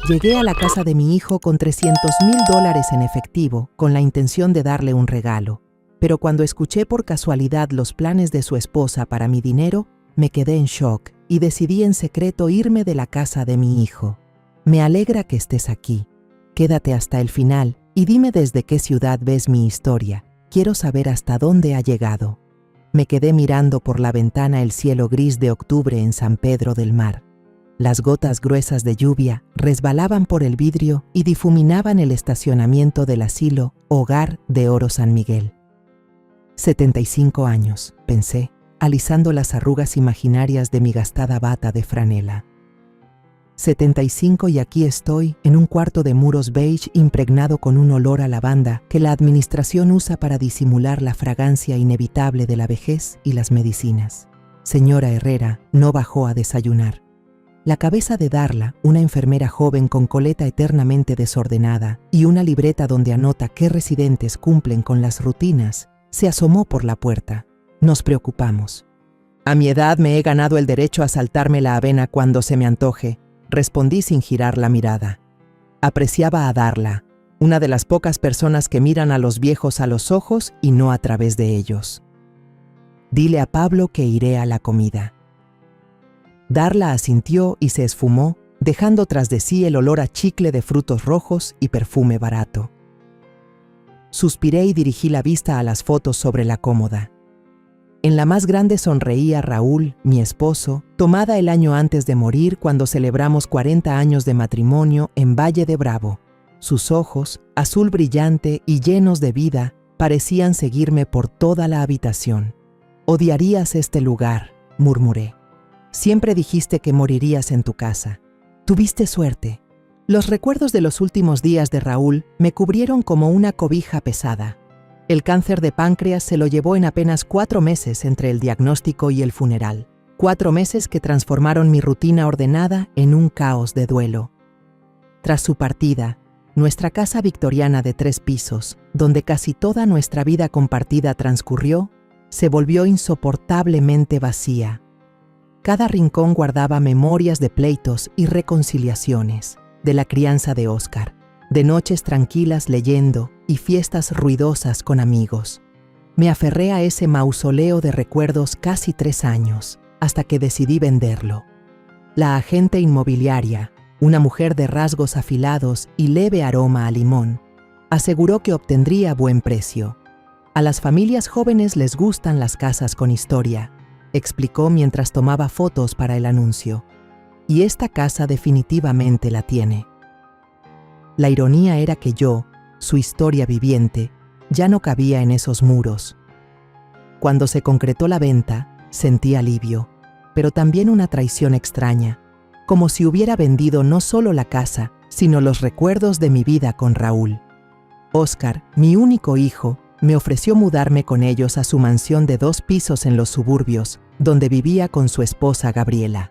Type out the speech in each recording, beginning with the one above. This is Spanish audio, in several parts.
Llegué a la casa de mi hijo con $300,000 en efectivo, con la intención de darle un regalo. Pero cuando escuché por casualidad los planes de su esposa para mi dinero, me quedé en shock y decidí en secreto irme de la casa de mi hijo. Me alegra que estés aquí. Quédate hasta el final y dime desde qué ciudad ves mi historia. Quiero saber hasta dónde ha llegado. Me quedé mirando por la ventana el cielo gris de octubre en San Pedro del Mar. Las gotas gruesas de lluvia resbalaban por el vidrio y difuminaban el estacionamiento del asilo Hogar de Oro San Miguel. 75 años, pensé, alisando las arrugas imaginarias de mi gastada bata de franela. 75 y aquí estoy, en un cuarto de muros beige impregnado con un olor a lavanda que la administración usa para disimular la fragancia inevitable de la vejez y las medicinas. Señora Herrera no bajó a desayunar. La cabeza de Darla, una enfermera joven con coleta eternamente desordenada y una libreta donde anota qué residentes cumplen con las rutinas, se asomó por la puerta. Nos preocupamos. A mi edad me he ganado el derecho a saltarme la avena cuando se me antoje, respondí sin girar la mirada. Apreciaba a Darla, una de las pocas personas que miran a los viejos a los ojos y no a través de ellos. Dile a Pablo que iré a la comida. Darla asintió y se esfumó, dejando tras de sí el olor a chicle de frutos rojos y perfume barato. Suspiré y dirigí la vista a las fotos sobre la cómoda. En la más grande sonreía Raúl, mi esposo, tomada el año antes de morir cuando celebramos 40 años de matrimonio en Valle de Bravo. Sus ojos, azul brillante y llenos de vida, parecían seguirme por toda la habitación. «Odiarías este lugar», murmuré. «Siempre dijiste que morirías en tu casa. Tuviste suerte». Los recuerdos de los últimos días de Raúl me cubrieron como una cobija pesada. El cáncer de páncreas se lo llevó en apenas 4 meses entre el diagnóstico y el funeral. 4 meses que transformaron mi rutina ordenada en un caos de duelo. Tras su partida, nuestra casa victoriana de 3 pisos, donde casi toda nuestra vida compartida transcurrió, se volvió insoportablemente vacía. Cada rincón guardaba memorias de pleitos y reconciliaciones, de la crianza de Óscar, de noches tranquilas leyendo y fiestas ruidosas con amigos. Me aferré a ese mausoleo de recuerdos casi 3 años, hasta que decidí venderlo. La agente inmobiliaria, una mujer de rasgos afilados y leve aroma a limón, aseguró que obtendría buen precio. A las familias jóvenes les gustan las casas con historia, explicó mientras tomaba fotos para el anuncio. Y esta casa definitivamente la tiene. La ironía era que yo, su historia viviente, ya no cabía en esos muros. Cuando se concretó la venta, sentí alivio, pero también una traición extraña, como si hubiera vendido no solo la casa, sino los recuerdos de mi vida con Raúl. Óscar, mi único hijo, me ofreció mudarme con ellos a su mansión de 2 pisos en los suburbios, donde vivía con su esposa Gabriela.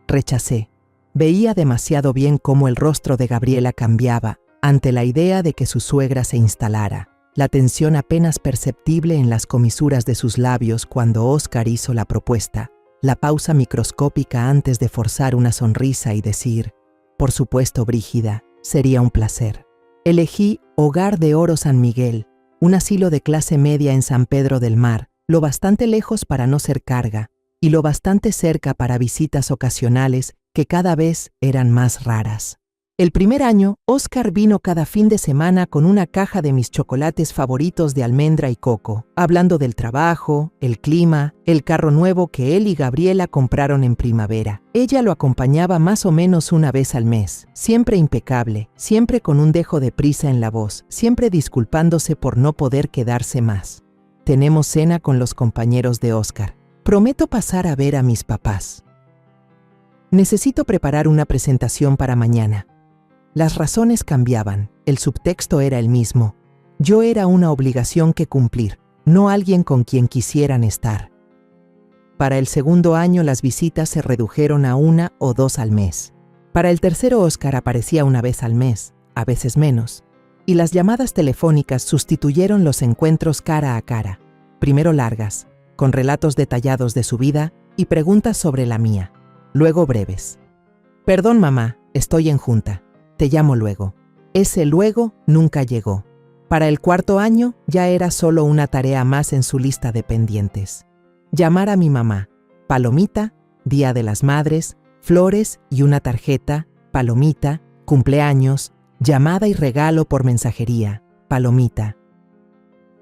Rechacé. Veía demasiado bien cómo el rostro de Gabriela cambiaba ante la idea de que su suegra se instalara, la tensión apenas perceptible en las comisuras de sus labios cuando Óscar hizo la propuesta, la pausa microscópica antes de forzar una sonrisa y decir, por supuesto, Brígida, sería un placer. Elegí Hogar de Oro San Miguel, un asilo de clase media en San Pedro del Mar, lo bastante lejos para no ser carga, y lo bastante cerca para visitas ocasionales que cada vez eran más raras. El primer año, Óscar vino cada fin de semana con una caja de mis chocolates favoritos de almendra y coco, hablando del trabajo, el clima, el carro nuevo que él y Gabriela compraron en primavera. Ella lo acompañaba más o menos una vez al mes, siempre impecable, siempre con un dejo de prisa en la voz, siempre disculpándose por no poder quedarse más. Tenemos cena con los compañeros de Óscar. Prometo pasar a ver a mis papás. Necesito preparar una presentación para mañana. Las razones cambiaban, el subtexto era el mismo. Yo era una obligación que cumplir, no alguien con quien quisieran estar. Para el segundo año las visitas se redujeron a 1 o 2 al mes. Para el tercero Óscar aparecía una vez al mes, a veces menos, y las llamadas telefónicas sustituyeron los encuentros cara a cara, primero largas, con relatos detallados de su vida y preguntas sobre la mía, luego breves. «Perdón, mamá, estoy en junta». Te llamo luego. Ese luego nunca llegó. Para el cuarto año ya era solo una tarea más en su lista de pendientes. Llamar a mi mamá. Palomita, Día de las Madres, flores y una tarjeta, palomita, cumpleaños, llamada y regalo por mensajería, palomita.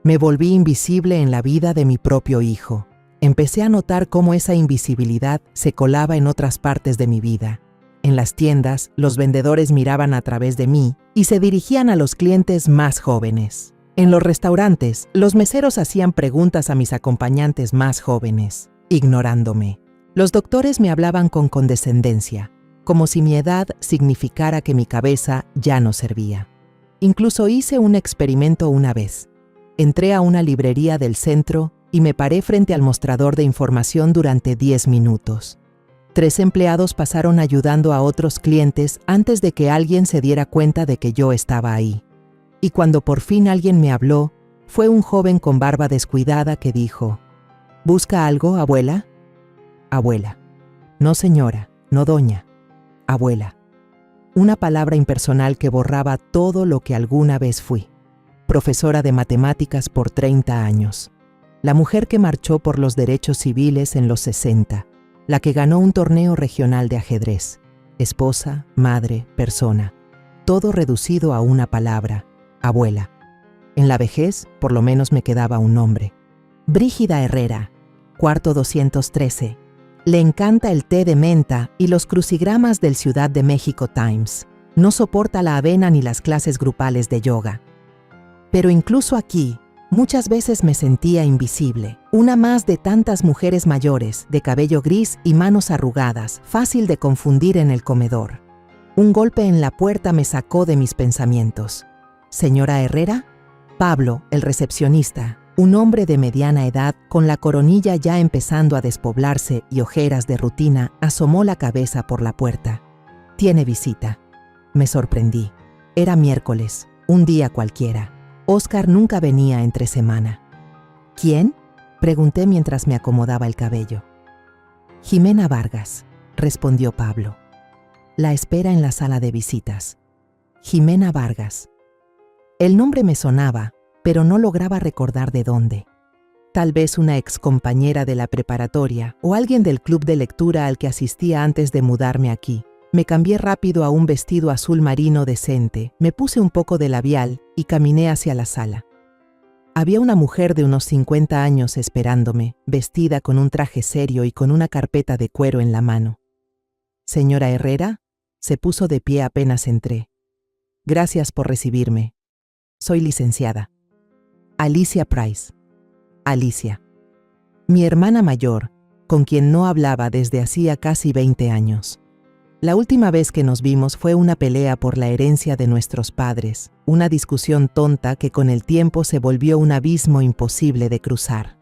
Me volví invisible en la vida de mi propio hijo. Empecé a notar cómo esa invisibilidad se colaba en otras partes de mi vida. En las tiendas, los vendedores miraban a través de mí y se dirigían a los clientes más jóvenes. En los restaurantes, los meseros hacían preguntas a mis acompañantes más jóvenes, ignorándome. Los doctores me hablaban con condescendencia, como si mi edad significara que mi cabeza ya no servía. Incluso hice un experimento una vez. Entré a una librería del centro y me paré frente al mostrador de información durante 10 minutos. 3 empleados pasaron ayudando a otros clientes antes de que alguien se diera cuenta de que yo estaba ahí. Y cuando por fin alguien me habló, fue un joven con barba descuidada que dijo: ¿Busca algo, abuela? Abuela. No señora, no doña. Abuela. Una palabra impersonal que borraba todo lo que alguna vez fui. Profesora de matemáticas por 30 años. La mujer que marchó por los derechos civiles en los 60. La que ganó un torneo regional de ajedrez. Esposa, madre, persona. Todo reducido a una palabra: abuela. En la vejez, por lo menos me quedaba un nombre. Brígida Herrera, cuarto 213. Le encanta el té de menta y los crucigramas del Ciudad de México Times. No soporta la avena ni las clases grupales de yoga. Pero incluso aquí, muchas veces me sentía invisible. Una más de tantas mujeres mayores, de cabello gris y manos arrugadas, fácil de confundir en el comedor. Un golpe en la puerta me sacó de mis pensamientos. ¿Señora Herrera? Pablo, el recepcionista, un hombre de mediana edad, con la coronilla ya empezando a despoblarse y ojeras de rutina, asomó la cabeza por la puerta. «Tiene visita». Me sorprendí. Era miércoles, un día cualquiera. Óscar nunca venía entre semana. «¿Quién?», pregunté mientras me acomodaba el cabello. «Jimena Vargas», respondió Pablo. «La espera en la sala de visitas». Jimena Vargas. El nombre me sonaba, pero no lograba recordar de dónde. Tal vez una excompañera de la preparatoria o alguien del club de lectura al que asistía antes de mudarme aquí. Me cambié rápido a un vestido azul marino decente, me puse un poco de labial y caminé hacia la sala. Había una mujer de unos 50 años esperándome, vestida con un traje serio y con una carpeta de cuero en la mano. «¿Señora Herrera?», se puso de pie apenas entré. «Gracias por recibirme. Soy licenciada. Alicia Price». Alicia. Mi hermana mayor, con quien no hablaba desde hacía casi 20 años. La última vez que nos vimos fue una pelea por la herencia de nuestros padres, una discusión tonta que con el tiempo se volvió un abismo imposible de cruzar.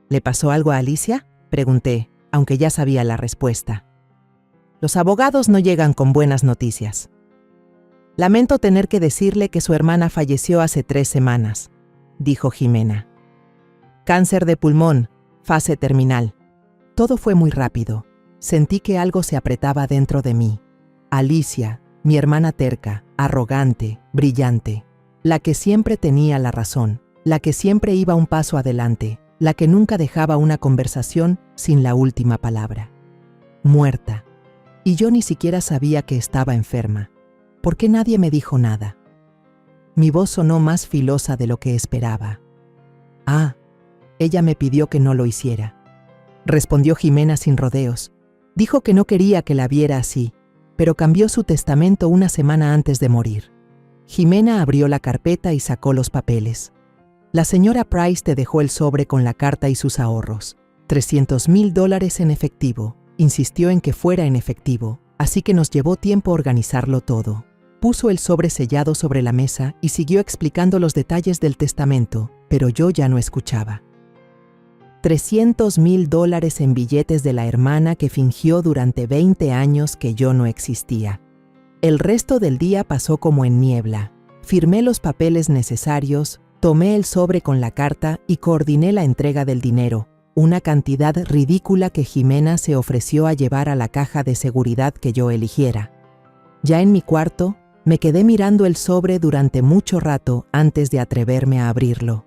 «¿Le pasó algo a Alicia?», pregunté, aunque ya sabía la respuesta. «Los abogados no llegan con buenas noticias. Lamento tener que decirle que su hermana falleció hace 3 semanas», dijo Jimena. «Cáncer de pulmón, fase terminal». Todo fue muy rápido. Sentí que algo se apretaba dentro de mí. Alicia, mi hermana terca, arrogante, brillante, la que siempre tenía la razón, la que siempre iba un paso adelante, la que nunca dejaba una conversación sin la última palabra. Muerta. Y yo ni siquiera sabía que estaba enferma. ¿Por qué nadie me dijo nada? Mi voz sonó más filosa de lo que esperaba. «Ah, ella me pidió que no lo hiciera», respondió Jimena sin rodeos. Dijo que no quería que la viera así, pero cambió su testamento una semana antes de morir. Jimena abrió la carpeta y sacó los papeles. «La señora Price te dejó el sobre con la carta y sus ahorros. $300,000 en efectivo». Insistió en que fuera en efectivo, así que nos llevó tiempo organizarlo todo. Puso el sobre sellado sobre la mesa y siguió explicando los detalles del testamento, pero yo ya no escuchaba. $300,000 en billetes de la hermana que fingió durante 20 años que yo no existía. El resto del día pasó como en niebla. Firmé los papeles necesarios, tomé el sobre con la carta y coordiné la entrega del dinero, una cantidad ridícula que Jimena se ofreció a llevar a la caja de seguridad que yo eligiera. Ya en mi cuarto, me quedé mirando el sobre durante mucho rato antes de atreverme a abrirlo.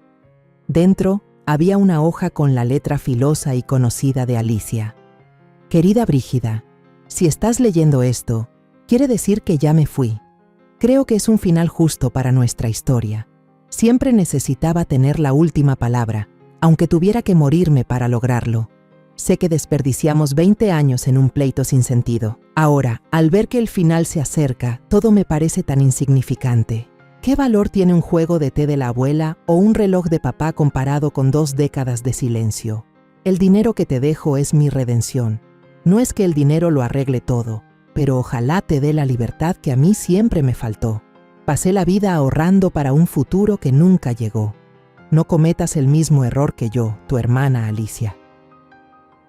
Dentro había una hoja con la letra filosa y conocida de Alicia. Querida Brígida, si estás leyendo esto, quiere decir que ya me fui. Creo que es un final justo para nuestra historia. Siempre necesitaba tener la última palabra, aunque tuviera que morirme para lograrlo. Sé que desperdiciamos 20 años en un pleito sin sentido. Ahora, al ver que el final se acerca, todo me parece tan insignificante. ¿Qué valor tiene un juego de té de la abuela o un reloj de papá comparado con 2 décadas de silencio? El dinero que te dejo es mi redención. No es que el dinero lo arregle todo, pero ojalá te dé la libertad que a mí siempre me faltó. Pasé la vida ahorrando para un futuro que nunca llegó. No cometas el mismo error que yo, tu hermana Alicia.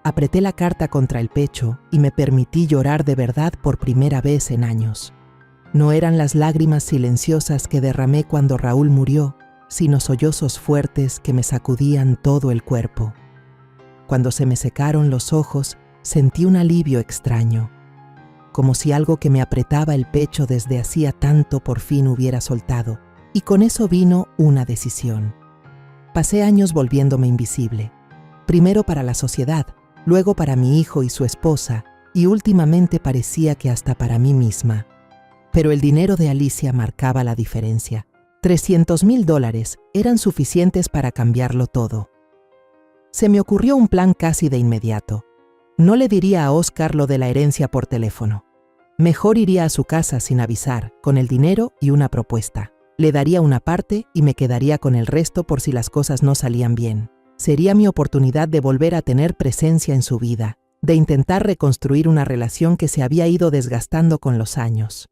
Apreté la carta contra el pecho y me permití llorar de verdad por primera vez en años. No eran las lágrimas silenciosas que derramé cuando Raúl murió, sino sollozos fuertes que me sacudían todo el cuerpo. Cuando se me secaron los ojos, sentí un alivio extraño, como si algo que me apretaba el pecho desde hacía tanto por fin hubiera soltado, y con eso vino una decisión. Pasé años volviéndome invisible, primero para la sociedad, luego para mi hijo y su esposa, y últimamente parecía que hasta para mí misma. Pero el dinero de Alicia marcaba la diferencia. $300,000 eran suficientes para cambiarlo todo. Se me ocurrió un plan casi de inmediato. No le diría a Óscar lo de la herencia por teléfono. Mejor iría a su casa sin avisar, con el dinero y una propuesta. Le daría una parte y me quedaría con el resto por si las cosas no salían bien. Sería mi oportunidad de volver a tener presencia en su vida, de intentar reconstruir una relación que se había ido desgastando con los años.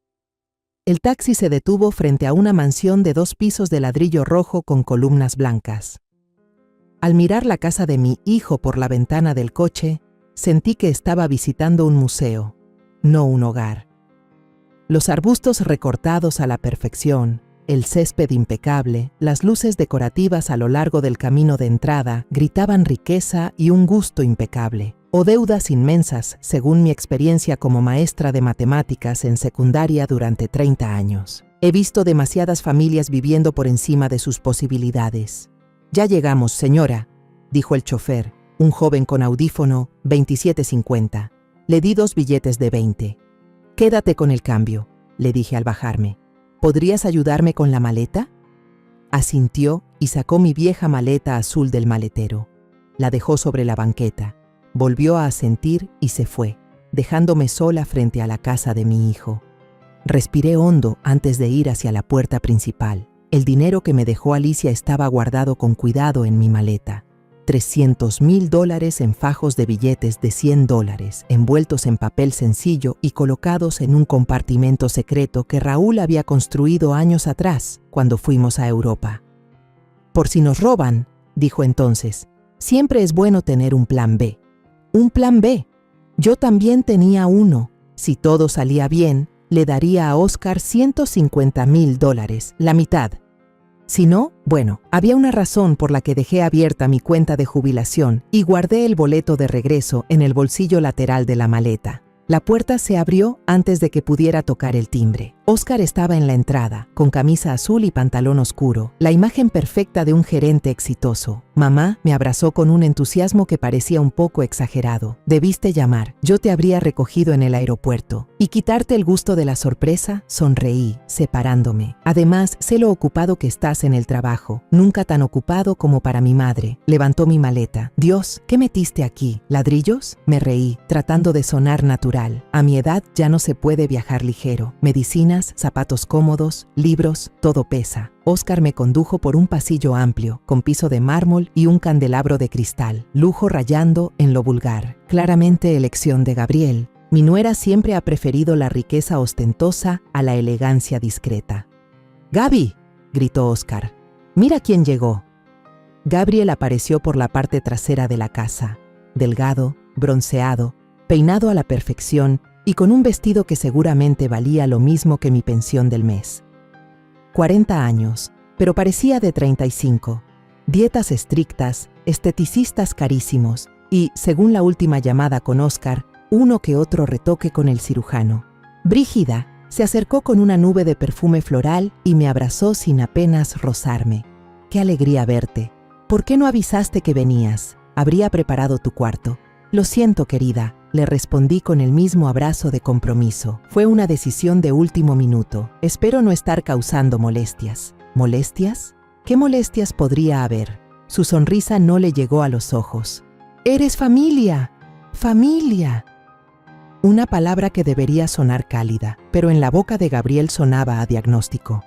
El taxi se detuvo frente a una mansión de 2 pisos de ladrillo rojo con columnas blancas. Al mirar la casa de mi hijo por la ventana del coche, sentí que estaba visitando un museo, no un hogar. Los arbustos recortados a la perfección, el césped impecable, las luces decorativas a lo largo del camino de entrada gritaban riqueza y un gusto impecable, o deudas inmensas, según mi experiencia como maestra de matemáticas en secundaria durante 30 años. He visto demasiadas familias viviendo por encima de sus posibilidades. «Ya llegamos, señora», dijo el chofer, un joven con audífono, 27.50. Le di 2 billetes de 20. «Quédate con el cambio», le dije al bajarme. «¿Podrías ayudarme con la maleta?» Asintió y sacó mi vieja maleta azul del maletero. La dejó sobre la banqueta. Volvió a asentir y se fue, dejándome sola frente a la casa de mi hijo. Respiré hondo antes de ir hacia la puerta principal. El dinero que me dejó Alicia estaba guardado con cuidado en mi maleta. $300,000 en fajos de billetes de $100, envueltos en papel sencillo y colocados en un compartimento secreto que Raúl había construido años atrás, cuando fuimos a Europa. «Por si nos roban», dijo entonces, «siempre es bueno tener un plan B». «Un plan B». Yo también tenía uno. Si todo salía bien, le daría a Óscar $150,000, la mitad. Si no, bueno, había una razón por la que dejé abierta mi cuenta de jubilación y guardé el boleto de regreso en el bolsillo lateral de la maleta. La puerta se abrió antes de que pudiera tocar el timbre. Óscar estaba en la entrada, con camisa azul y pantalón oscuro, la imagen perfecta de un gerente exitoso. Mamá me abrazó con un entusiasmo que parecía un poco exagerado. «Debiste llamar, yo te habría recogido en el aeropuerto. Y quitarte el gusto de la sorpresa», sonreí, separándome. «Además, sé lo ocupado que estás en el trabajo, nunca tan ocupado como para mi madre». Levantó mi maleta. «Dios, ¿qué metiste aquí? ¿Ladrillos?». Me reí, tratando de sonar natural. A mi edad ya no se puede viajar ligero. Medicinas, zapatos cómodos, libros, todo pesa. Óscar me condujo por un pasillo amplio, con piso de mármol y un candelabro de cristal, lujo rayando en lo vulgar. Claramente elección de Gabriel. Mi nuera siempre ha preferido la riqueza ostentosa a la elegancia discreta. «¡Gaby!», gritó Óscar. «¡Mira quién llegó!». Gabriel apareció por la parte trasera de la casa, delgado, bronceado, peinado a la perfección y con un vestido que seguramente valía lo mismo que mi pensión del mes. 40 años, pero parecía de 35. Dietas estrictas, esteticistas carísimos y, según la última llamada con Óscar, uno que otro retoque con el cirujano. «Brígida», Se acercó con una nube de perfume floral y me abrazó sin apenas rozarme. ¡Qué alegría verte! ¿Por qué no avisaste que venías? Habría preparado tu cuarto. Lo siento, querida, le respondí con el mismo abrazo de compromiso. Fue una decisión de último minuto. Espero no estar causando molestias. ¿Molestias? ¿Qué molestias podría haber? Su sonrisa no le llegó a los ojos. ¡Eres familia! ¡Familia! Una palabra que debería sonar cálida, pero en la boca de Gabriel sonaba a diagnóstico.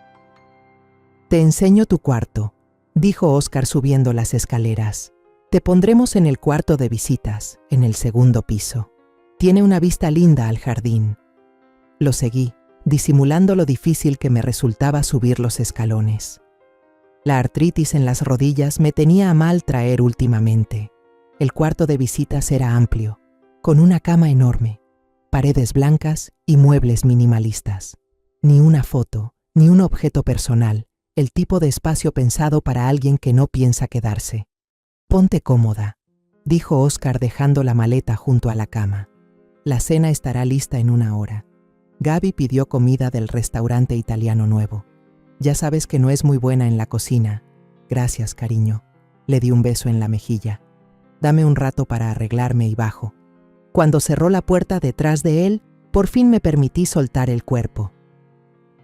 Te enseño tu cuarto, dijo Óscar subiendo las escaleras. Te pondremos en el cuarto de visitas, en el segundo piso. Tiene una vista linda al jardín. Lo seguí, disimulando lo difícil que me resultaba subir los escalones. La artritis en las rodillas me tenía a mal traer últimamente. El cuarto de visitas era amplio, con una cama enorme, paredes blancas y muebles minimalistas. Ni una foto, ni un objeto personal, el tipo de espacio pensado para alguien que no piensa quedarse. Ponte cómoda, dijo Óscar dejando la maleta junto a la cama. La cena estará lista en 1 hora. Gaby pidió comida del restaurante italiano nuevo. Ya sabes que no es muy buena en la cocina. Gracias, cariño. Le di un beso en la mejilla. Dame un rato para arreglarme y bajo. Cuando cerró la puerta detrás de él, por fin me permití soltar el cuerpo.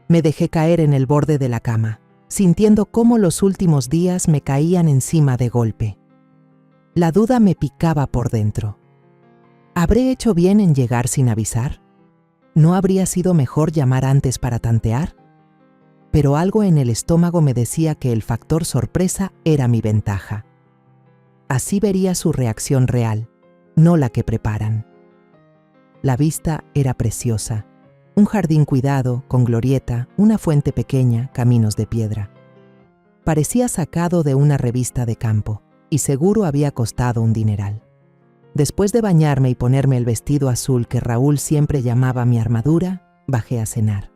Me dejé caer en el borde de la cama, sintiendo cómo los últimos días me caían encima de golpe. La duda me picaba por dentro. ¿Habré hecho bien en llegar sin avisar? ¿No habría sido mejor llamar antes para tantear? Pero algo en el estómago me decía que el factor sorpresa era mi ventaja. Así vería su reacción real, no la que preparan. La vista era preciosa. Un jardín cuidado, con glorieta, una fuente pequeña, caminos de piedra. Parecía sacado de una revista de campo, y seguro había costado un dineral. Después de bañarme y ponerme el vestido azul que Raúl siempre llamaba mi armadura, bajé a cenar.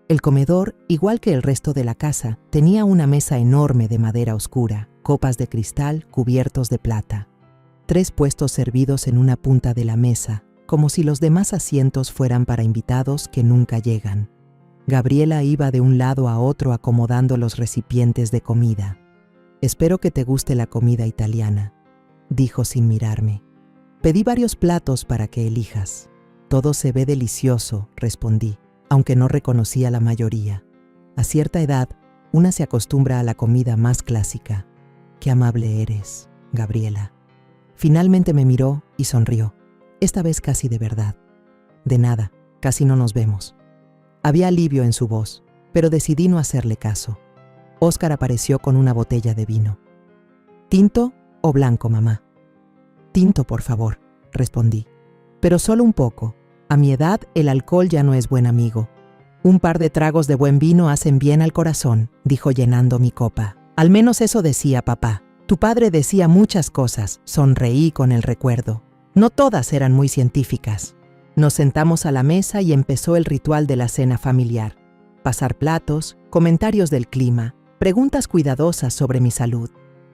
El comedor, igual que el resto de la casa, tenía una mesa enorme de madera oscura, copas de cristal cubiertos de plata. 3 puestos servidos en una punta de la mesa, como si los demás asientos fueran para invitados que nunca llegan. Gabriela iba de un lado a otro acomodando los recipientes de comida. «Espero que te guste la comida italiana», dijo sin mirarme. «Pedí varios platos para que elijas». «Todo se ve delicioso», respondí, aunque no reconocía la mayoría. A cierta edad, una se acostumbra a la comida más clásica. «Qué amable eres, Gabriela». Finalmente me miró y sonrió, esta vez casi de verdad. «De nada, casi no nos vemos». Había alivio en su voz, pero decidí no hacerle caso. Óscar apareció con una botella de vino. «¿Tinto o blanco, mamá?» «Tinto, por favor», respondí. «Pero solo un poco. A mi edad, el alcohol ya no es buen amigo». «Un par de tragos de buen vino hacen bien al corazón», dijo llenando mi copa. «Al menos eso decía papá. Tu padre decía muchas cosas», sonreí con el recuerdo. No todas eran muy científicas. Nos sentamos a la mesa y empezó el ritual de la cena familiar. Pasar platos, comentarios del clima, preguntas cuidadosas sobre mi salud.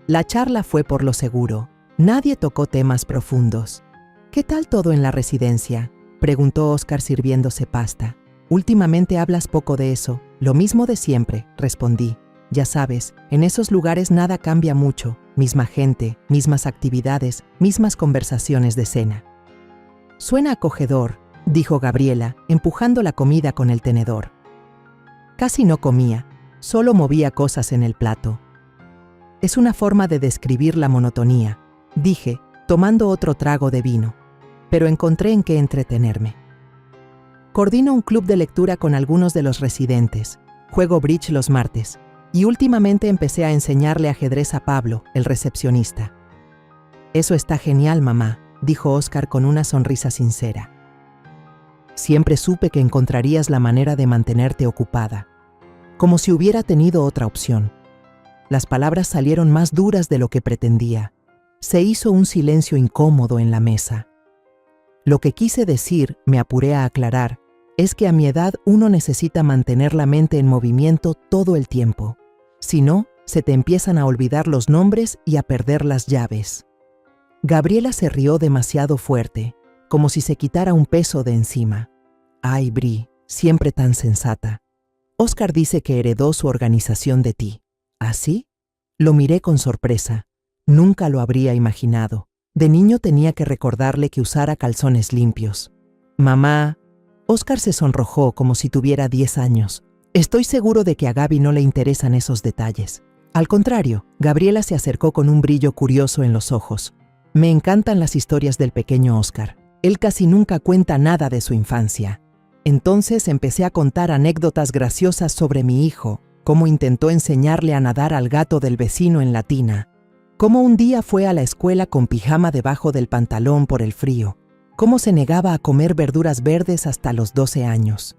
La charla fue por lo seguro. Nadie tocó temas profundos. «¿Qué tal todo en la residencia?», preguntó Óscar sirviéndose pasta. «Últimamente hablas poco de eso». «Lo mismo de siempre», respondí. «Ya sabes, en esos lugares nada cambia mucho. Misma gente, mismas actividades, mismas conversaciones de cena». «Suena acogedor», dijo Gabriela, empujando la comida con el tenedor. Casi no comía, solo movía cosas en el plato. «Es una forma de describir la monotonía», dije, tomando otro trago de vino, pero encontré en qué entretenerme. «Coordino un club de lectura con algunos de los residentes, juego bridge los martes, y últimamente empecé a enseñarle ajedrez a Pablo, el recepcionista». «Eso está genial, mamá», dijo Óscar con una sonrisa sincera. «Siempre supe que encontrarías la manera de mantenerte ocupada», como si hubiera tenido otra opción. Las palabras salieron más duras de lo que pretendía. Se hizo un silencio incómodo en la mesa. Lo que quise decir, me apuré a aclarar, es que a mi edad uno necesita mantener la mente en movimiento todo el tiempo. Si no, se te empiezan a olvidar los nombres y a perder las llaves. Gabriela se rió demasiado fuerte, como si se quitara un peso de encima. «Ay, Bri, siempre tan sensata. Óscar dice que heredó su organización de ti. ¿Así? Lo miré con sorpresa. Nunca lo habría imaginado. De niño tenía que recordarle que usara calzones limpios. Mamá. Óscar se sonrojó como si tuviera 10 años. Estoy seguro de que a Gaby no le interesan esos detalles. Al contrario, Gabriela se acercó con un brillo curioso en los ojos. Me encantan las historias del pequeño Óscar. Él casi nunca cuenta nada de su infancia. Entonces empecé a contar anécdotas graciosas sobre mi hijo, cómo intentó enseñarle a nadar al gato del vecino en la tina, cómo un día fue a la escuela con pijama debajo del pantalón por el frío, cómo se negaba a comer verduras verdes hasta los 12 años.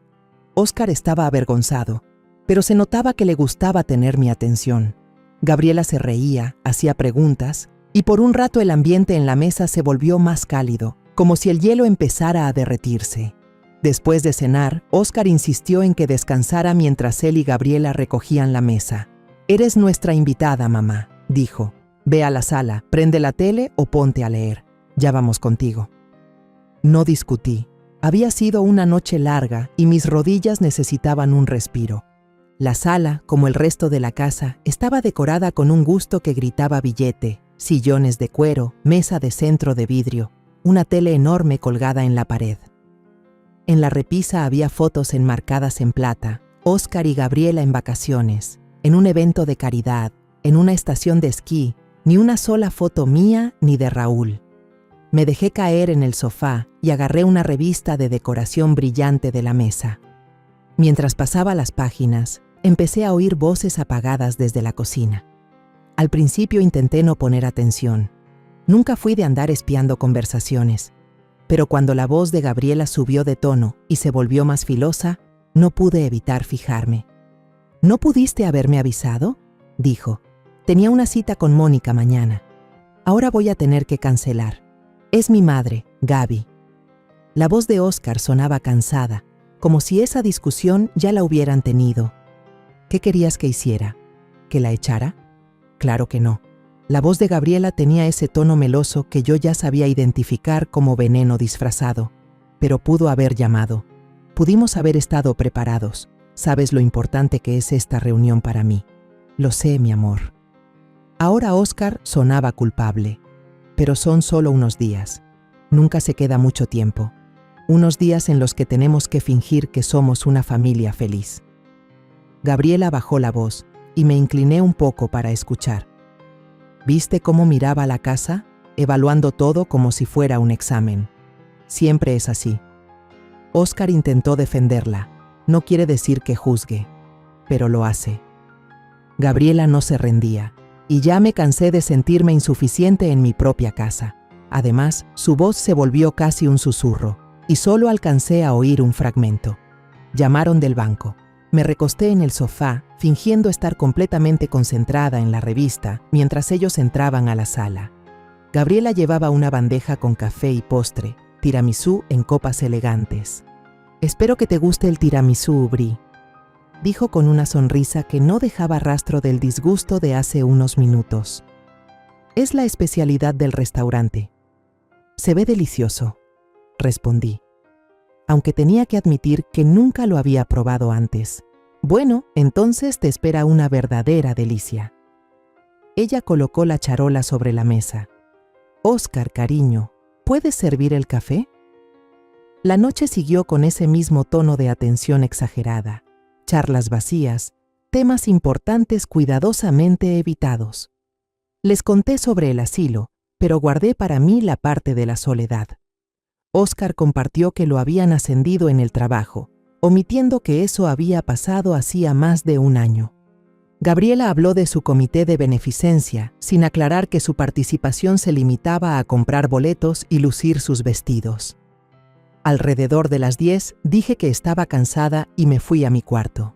Óscar estaba avergonzado, pero se notaba que le gustaba tener mi atención. Gabriela se reía, hacía preguntas, y por un rato el ambiente en la mesa se volvió más cálido, como si el hielo empezara a derretirse. Después de cenar, Óscar insistió en que descansara mientras él y Gabriela recogían la mesa. «Eres nuestra invitada, mamá», dijo. «Ve a la sala, prende la tele o ponte a leer. Ya vamos contigo». No discutí. Había sido una noche larga y mis rodillas necesitaban un respiro. La sala, como el resto de la casa, estaba decorada con un gusto que gritaba billete, sillones de cuero, mesa de centro de vidrio, una tele enorme colgada en la pared. En la repisa había fotos enmarcadas en plata, Óscar y Gabriela en vacaciones, en un evento de caridad, en una estación de esquí, ni una sola foto mía ni de Raúl. Me dejé caer en el sofá y agarré una revista de decoración brillante de la mesa. Mientras pasaba las páginas, empecé a oír voces apagadas desde la cocina. Al principio intenté no poner atención. Nunca fui de andar espiando conversaciones, pero cuando la voz de Gabriela subió de tono y se volvió más filosa, no pude evitar fijarme. «¿No pudiste haberme avisado?», dijo. «Tenía una cita con Mónica mañana. Ahora voy a tener que cancelar. Es mi madre, Gaby». La voz de Óscar sonaba cansada, como si esa discusión ya la hubieran tenido. «¿Qué querías que hiciera? ¿Que la echara?». Claro que no. La voz de Gabriela tenía ese tono meloso que yo ya sabía identificar como veneno disfrazado, pero pudo haber llamado. Pudimos haber estado preparados. Sabes lo importante que es esta reunión para mí. Lo sé, mi amor. Ahora Óscar sonaba culpable, pero son solo unos días. Nunca se queda mucho tiempo. Unos días en los que tenemos que fingir que somos una familia feliz. Gabriela bajó la voz y me incliné un poco para escuchar. ¿Viste cómo miraba la casa, evaluando todo como si fuera un examen? Siempre es así. Óscar intentó defenderla. No quiere decir que juzgue, pero lo hace. Gabriela no se rendía, y ya me cansé de sentirme insuficiente en mi propia casa. Además, su voz se volvió casi un susurro, y solo alcancé a oír un fragmento. Llamaron del banco. Me recosté en el sofá, fingiendo estar completamente concentrada en la revista, mientras ellos entraban a la sala. Gabriela llevaba una bandeja con café y postre, tiramisú en copas elegantes. «Espero que te guste el tiramisú, Bri», dijo con una sonrisa que no dejaba rastro del disgusto de hace unos minutos. «Es la especialidad del restaurante». «Se ve delicioso», respondí, aunque tenía que admitir que nunca lo había probado antes. «Bueno, entonces te espera una verdadera delicia». Ella colocó la charola sobre la mesa. «Óscar, cariño, ¿puedes servir el café?». La noche siguió con ese mismo tono de atención exagerada, charlas vacías, temas importantes cuidadosamente evitados. Les conté sobre el asilo, pero guardé para mí la parte de la soledad. Óscar compartió que lo habían ascendido en el trabajo, omitiendo que eso había pasado hacía más de un año. Gabriela habló de su comité de beneficencia, sin aclarar que su participación se limitaba a comprar boletos y lucir sus vestidos. Alrededor de las 10 dije que estaba cansada y me fui a mi cuarto.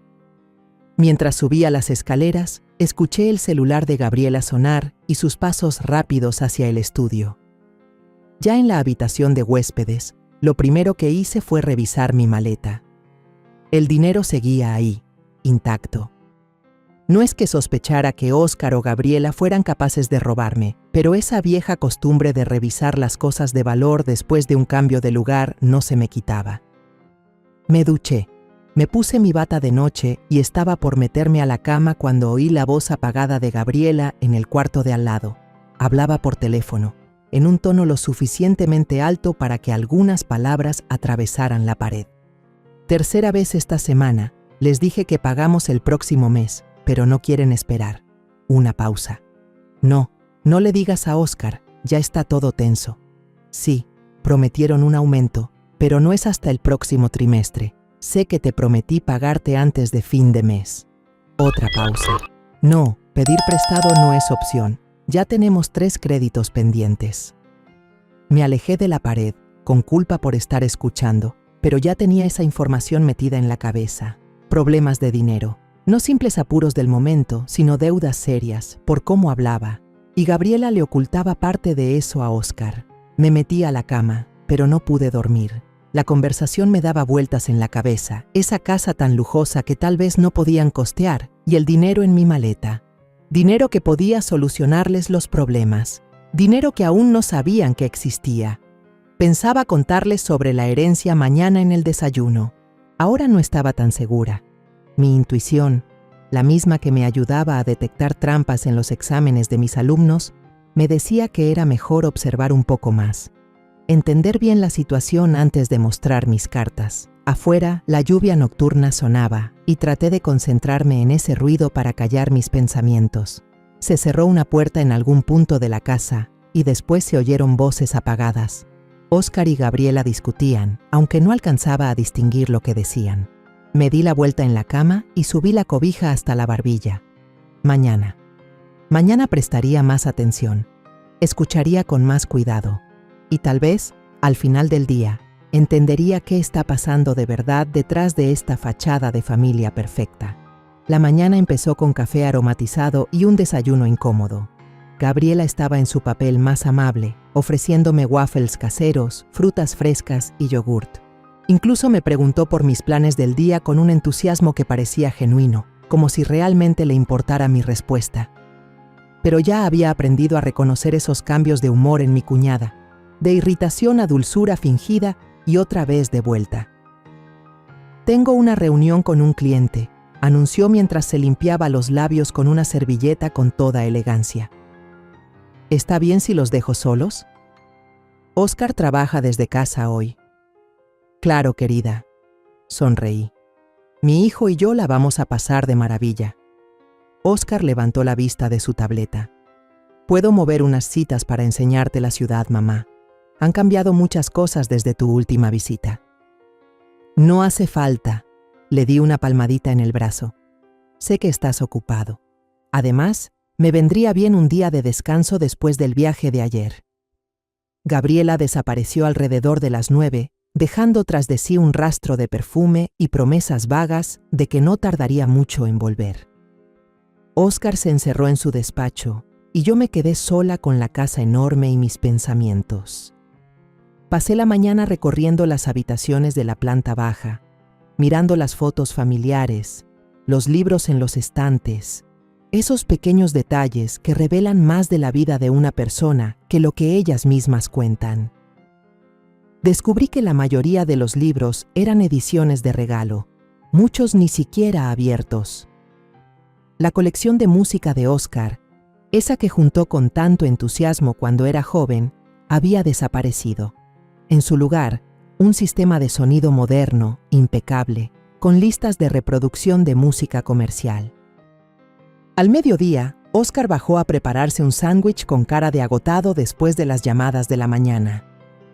Mientras subía las escaleras, escuché el celular de Gabriela sonar y sus pasos rápidos hacia el estudio. Ya en la habitación de huéspedes, lo primero que hice fue revisar mi maleta. El dinero seguía ahí, intacto. No es que sospechara que Óscar o Gabriela fueran capaces de robarme, pero esa vieja costumbre de revisar las cosas de valor después de un cambio de lugar no se me quitaba. Me duché, Me puse mi bata de noche y estaba por meterme a la cama cuando oí la voz apagada de Gabriela en el cuarto de al lado. Hablaba por teléfono, en un tono lo suficientemente alto para que algunas palabras atravesaran la pared. Tercera vez esta semana, les dije que pagamos el próximo mes, pero no quieren esperar. Una pausa. No le digas a Óscar, ya está todo tenso. Sí, prometieron un aumento, pero no es hasta el próximo trimestre. Sé que te prometí pagarte antes de fin de mes. Otra pausa. No, pedir prestado no es opción. Ya tenemos 3 créditos pendientes. Me alejé de la pared, con culpa por estar escuchando, pero ya tenía esa información metida en la cabeza. Problemas de dinero. No simples apuros del momento, sino deudas serias, por cómo hablaba. Y Gabriela le ocultaba parte de eso a Óscar. Me metí a la cama, pero no pude dormir. La conversación me daba vueltas en la cabeza, esa casa tan lujosa que tal vez no podían costear, y el dinero en mi maleta. Dinero que podía solucionarles los problemas. Dinero que aún no sabían que existía. Pensaba contarles sobre la herencia mañana en el desayuno. Ahora no estaba tan segura. Mi intuición, la misma que me ayudaba a detectar trampas en los exámenes de mis alumnos, me decía que era mejor observar un poco más. Entender bien la situación antes de mostrar mis cartas. Afuera, la lluvia nocturna sonaba y traté de concentrarme en ese ruido para callar mis pensamientos. Se cerró una puerta en algún punto de la casa y después se oyeron voces apagadas. Óscar y Gabriela discutían, aunque no alcanzaba a distinguir lo que decían. Me di la vuelta en la cama y subí la cobija hasta la barbilla. Mañana prestaría más atención. Escucharía con más cuidado. Y tal vez, al final del día, entendería qué está pasando de verdad detrás de esta fachada de familia perfecta. La mañana empezó con café aromatizado y un desayuno incómodo. Gabriela estaba en su papel más amable, ofreciéndome waffles caseros, frutas frescas y yogurt. Incluso me preguntó por mis planes del día con un entusiasmo que parecía genuino, como si realmente le importara mi respuesta. Pero ya había aprendido a reconocer esos cambios de humor en mi cuñada, de irritación a dulzura fingida y otra vez de vuelta. Tengo una reunión con un cliente, anunció mientras se limpiaba los labios con una servilleta con toda elegancia. ¿Está bien si los dejo solos? Óscar trabaja desde casa hoy. Claro, querida. Sonreí. Mi hijo y yo la vamos a pasar de maravilla. Óscar levantó la vista de su tableta. Puedo mover unas citas para enseñarte la ciudad, mamá. Han cambiado muchas cosas desde tu última visita. No hace falta. Le di una palmadita en el brazo. Sé que estás ocupado. Además, me vendría bien un día de descanso después del viaje de ayer. Gabriela desapareció alrededor de las 9, dejando tras de sí un rastro de perfume y promesas vagas de que no tardaría mucho en volver. Óscar se encerró en su despacho y yo me quedé sola con la casa enorme y mis pensamientos. Pasé la mañana recorriendo las habitaciones de la planta baja, mirando las fotos familiares, los libros en los estantes, esos pequeños detalles que revelan más de la vida de una persona que lo que ellas mismas cuentan. Descubrí que la mayoría de los libros eran ediciones de regalo, muchos ni siquiera abiertos. La colección de música de Óscar, esa que juntó con tanto entusiasmo cuando era joven, había desaparecido. En su lugar, un sistema de sonido moderno, impecable, con listas de reproducción de música comercial. Al mediodía, Óscar bajó a prepararse un sándwich con cara de agotado después de las llamadas de la mañana.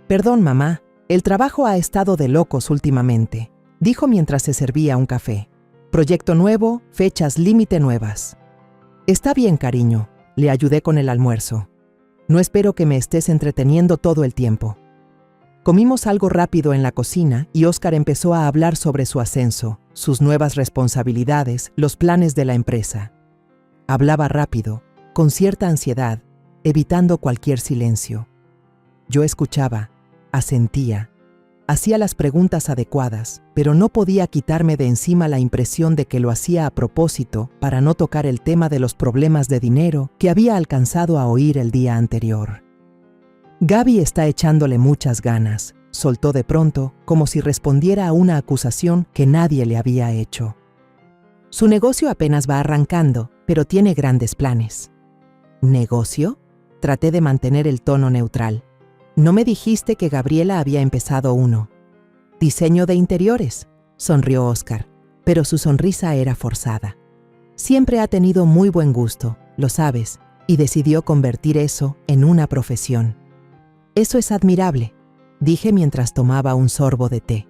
«Perdón, mamá, el trabajo ha estado de locos últimamente», dijo mientras se servía un café. «Proyecto nuevo, fechas límite nuevas». «Está bien, cariño», le ayudé con el almuerzo. «No espero que me estés entreteniendo todo el tiempo». Comimos algo rápido en la cocina y Óscar empezó a hablar sobre su ascenso, sus nuevas responsabilidades, los planes de la empresa. Hablaba rápido, con cierta ansiedad, evitando cualquier silencio. Yo escuchaba, asentía, hacía las preguntas adecuadas, pero no podía quitarme de encima la impresión de que lo hacía a propósito para no tocar el tema de los problemas de dinero que había alcanzado a oír el día anterior. Gaby está echándole muchas ganas, soltó de pronto, como si respondiera a una acusación que nadie le había hecho. Su negocio apenas va arrancando, pero tiene grandes planes. ¿Negocio? Traté de mantener el tono neutral. No me dijiste que Gabriela había empezado uno. Diseño de interiores, sonrió Óscar, pero su sonrisa era forzada. Siempre ha tenido muy buen gusto, lo sabes, y decidió convertir eso en una profesión. Eso es admirable, dije mientras tomaba un sorbo de té.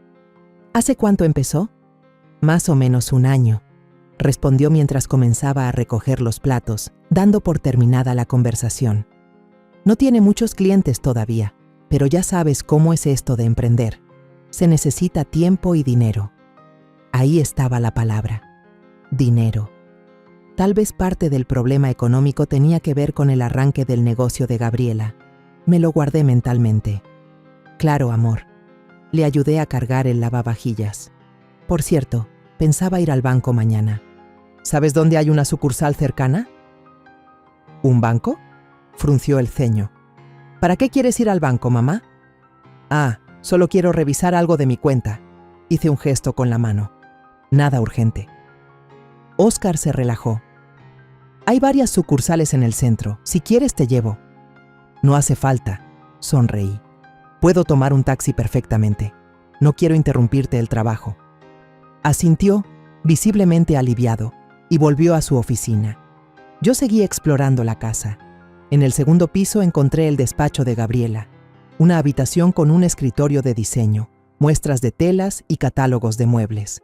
¿Hace cuánto empezó? Más o menos 1 año, respondió mientras comenzaba a recoger los platos, dando por terminada la conversación. No tiene muchos clientes todavía, pero ya sabes cómo es esto de emprender. Se necesita tiempo y dinero. Ahí estaba la palabra. Dinero. Tal vez parte del problema económico tenía que ver con el arranque del negocio de Gabriela. Me lo guardé mentalmente. Claro, amor. Le ayudé a cargar el lavavajillas. Por cierto, pensaba ir al banco mañana. ¿Sabes dónde hay una sucursal cercana? ¿Un banco? Frunció el ceño. ¿Para qué quieres ir al banco, mamá? Ah, solo quiero revisar algo de mi cuenta. Hice un gesto con la mano. Nada urgente. Óscar se relajó. Hay varias sucursales en el centro. Si quieres te llevo. No hace falta, sonreí. Puedo tomar un taxi perfectamente. No quiero interrumpirte el trabajo. Asintió, visiblemente aliviado, y volvió a su oficina. Yo seguí explorando la casa. En el segundo piso encontré el despacho de Gabriela, una habitación con un escritorio de diseño, muestras de telas y catálogos de muebles.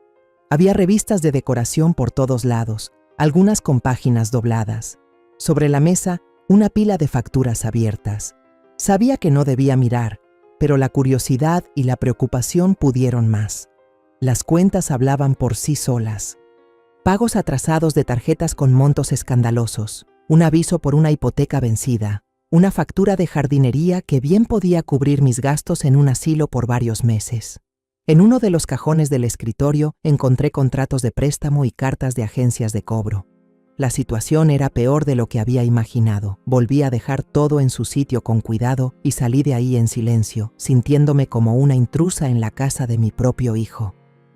Había revistas de decoración por todos lados, algunas con páginas dobladas. Sobre la mesa, una pila de facturas abiertas. Sabía que no debía mirar, pero la curiosidad y la preocupación pudieron más. Las cuentas hablaban por sí solas. Pagos atrasados de tarjetas con montos escandalosos, un aviso por una hipoteca vencida, una factura de jardinería que bien podía cubrir mis gastos en un asilo por varios meses. En uno de los cajones del escritorio encontré contratos de préstamo y cartas de agencias de cobro. La situación era peor de lo que había imaginado. Volví a dejar todo en su sitio con cuidado y salí de ahí en silencio, sintiéndome como una intrusa en la casa de mi propio hijo.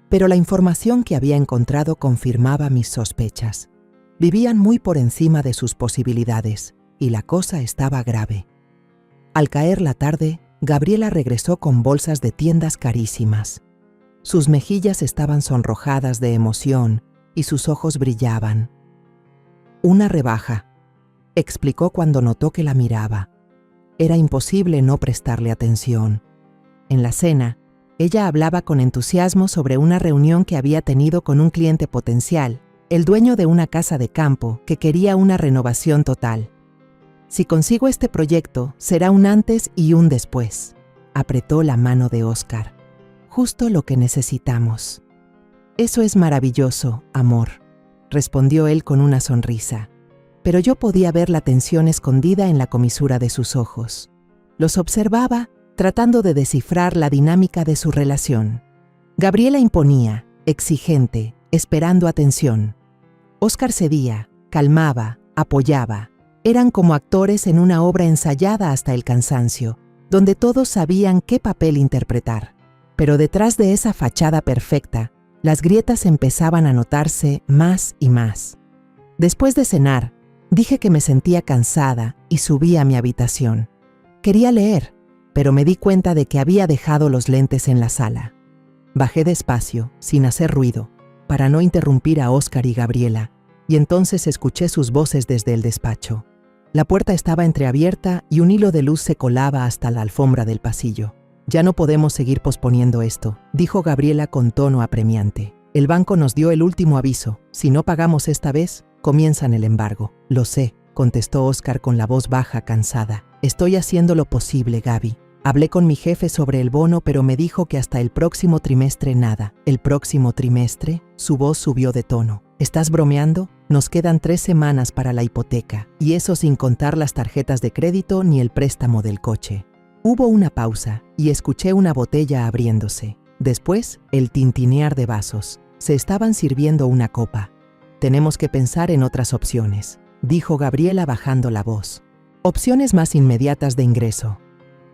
Pero la información que había encontrado confirmaba mis sospechas. Vivían muy por encima de sus posibilidades, y la cosa estaba grave. Al caer la tarde, Gabriela regresó con bolsas de tiendas carísimas. Sus mejillas estaban sonrojadas de emoción y sus ojos brillaban. «Una rebaja», explicó cuando notó que la miraba. Era imposible no prestarle atención. En la cena, ella hablaba con entusiasmo sobre una reunión que había tenido con un cliente potencial, el dueño de una casa de campo que quería una renovación total. «Si consigo este proyecto, será un antes y un después», apretó la mano de Óscar. «Justo lo que necesitamos». «Eso es maravilloso, amor», respondió él con una sonrisa. Pero yo podía ver la tensión escondida en la comisura de sus ojos. Los observaba, tratando de descifrar la dinámica de su relación. Gabriela imponía, exigente, esperando atención. Óscar cedía, calmaba, apoyaba. Eran como actores en una obra ensayada hasta el cansancio, donde todos sabían qué papel interpretar. Pero detrás de esa fachada perfecta, las grietas empezaban a notarse más y más. Después de cenar, dije que me sentía cansada y subí a mi habitación. Quería leer, pero me di cuenta de que había dejado los lentes en la sala. Bajé despacio, sin hacer ruido, para no interrumpir a Óscar y Gabriela, y entonces escuché sus voces desde el despacho. La puerta estaba entreabierta y un hilo de luz se colaba hasta la alfombra del pasillo. «Ya no podemos seguir posponiendo esto», dijo Gabriela con tono apremiante. «El banco nos dio el último aviso. Si no pagamos esta vez, comienzan el embargo». «Lo sé», contestó Óscar con la voz baja, cansada. «Estoy haciendo lo posible, Gaby. Hablé con mi jefe sobre el bono, pero me dijo que hasta el próximo trimestre nada». «¿El próximo trimestre?» Su voz subió de tono. «¿Estás bromeando? Nos quedan 3 semanas para la hipoteca, y eso sin contar las tarjetas de crédito ni el préstamo del coche». Hubo una pausa y escuché una botella abriéndose. Después, el tintinear de vasos. Se estaban sirviendo una copa. «Tenemos que pensar en otras opciones», dijo Gabriela bajando la voz. «Opciones más inmediatas de ingreso».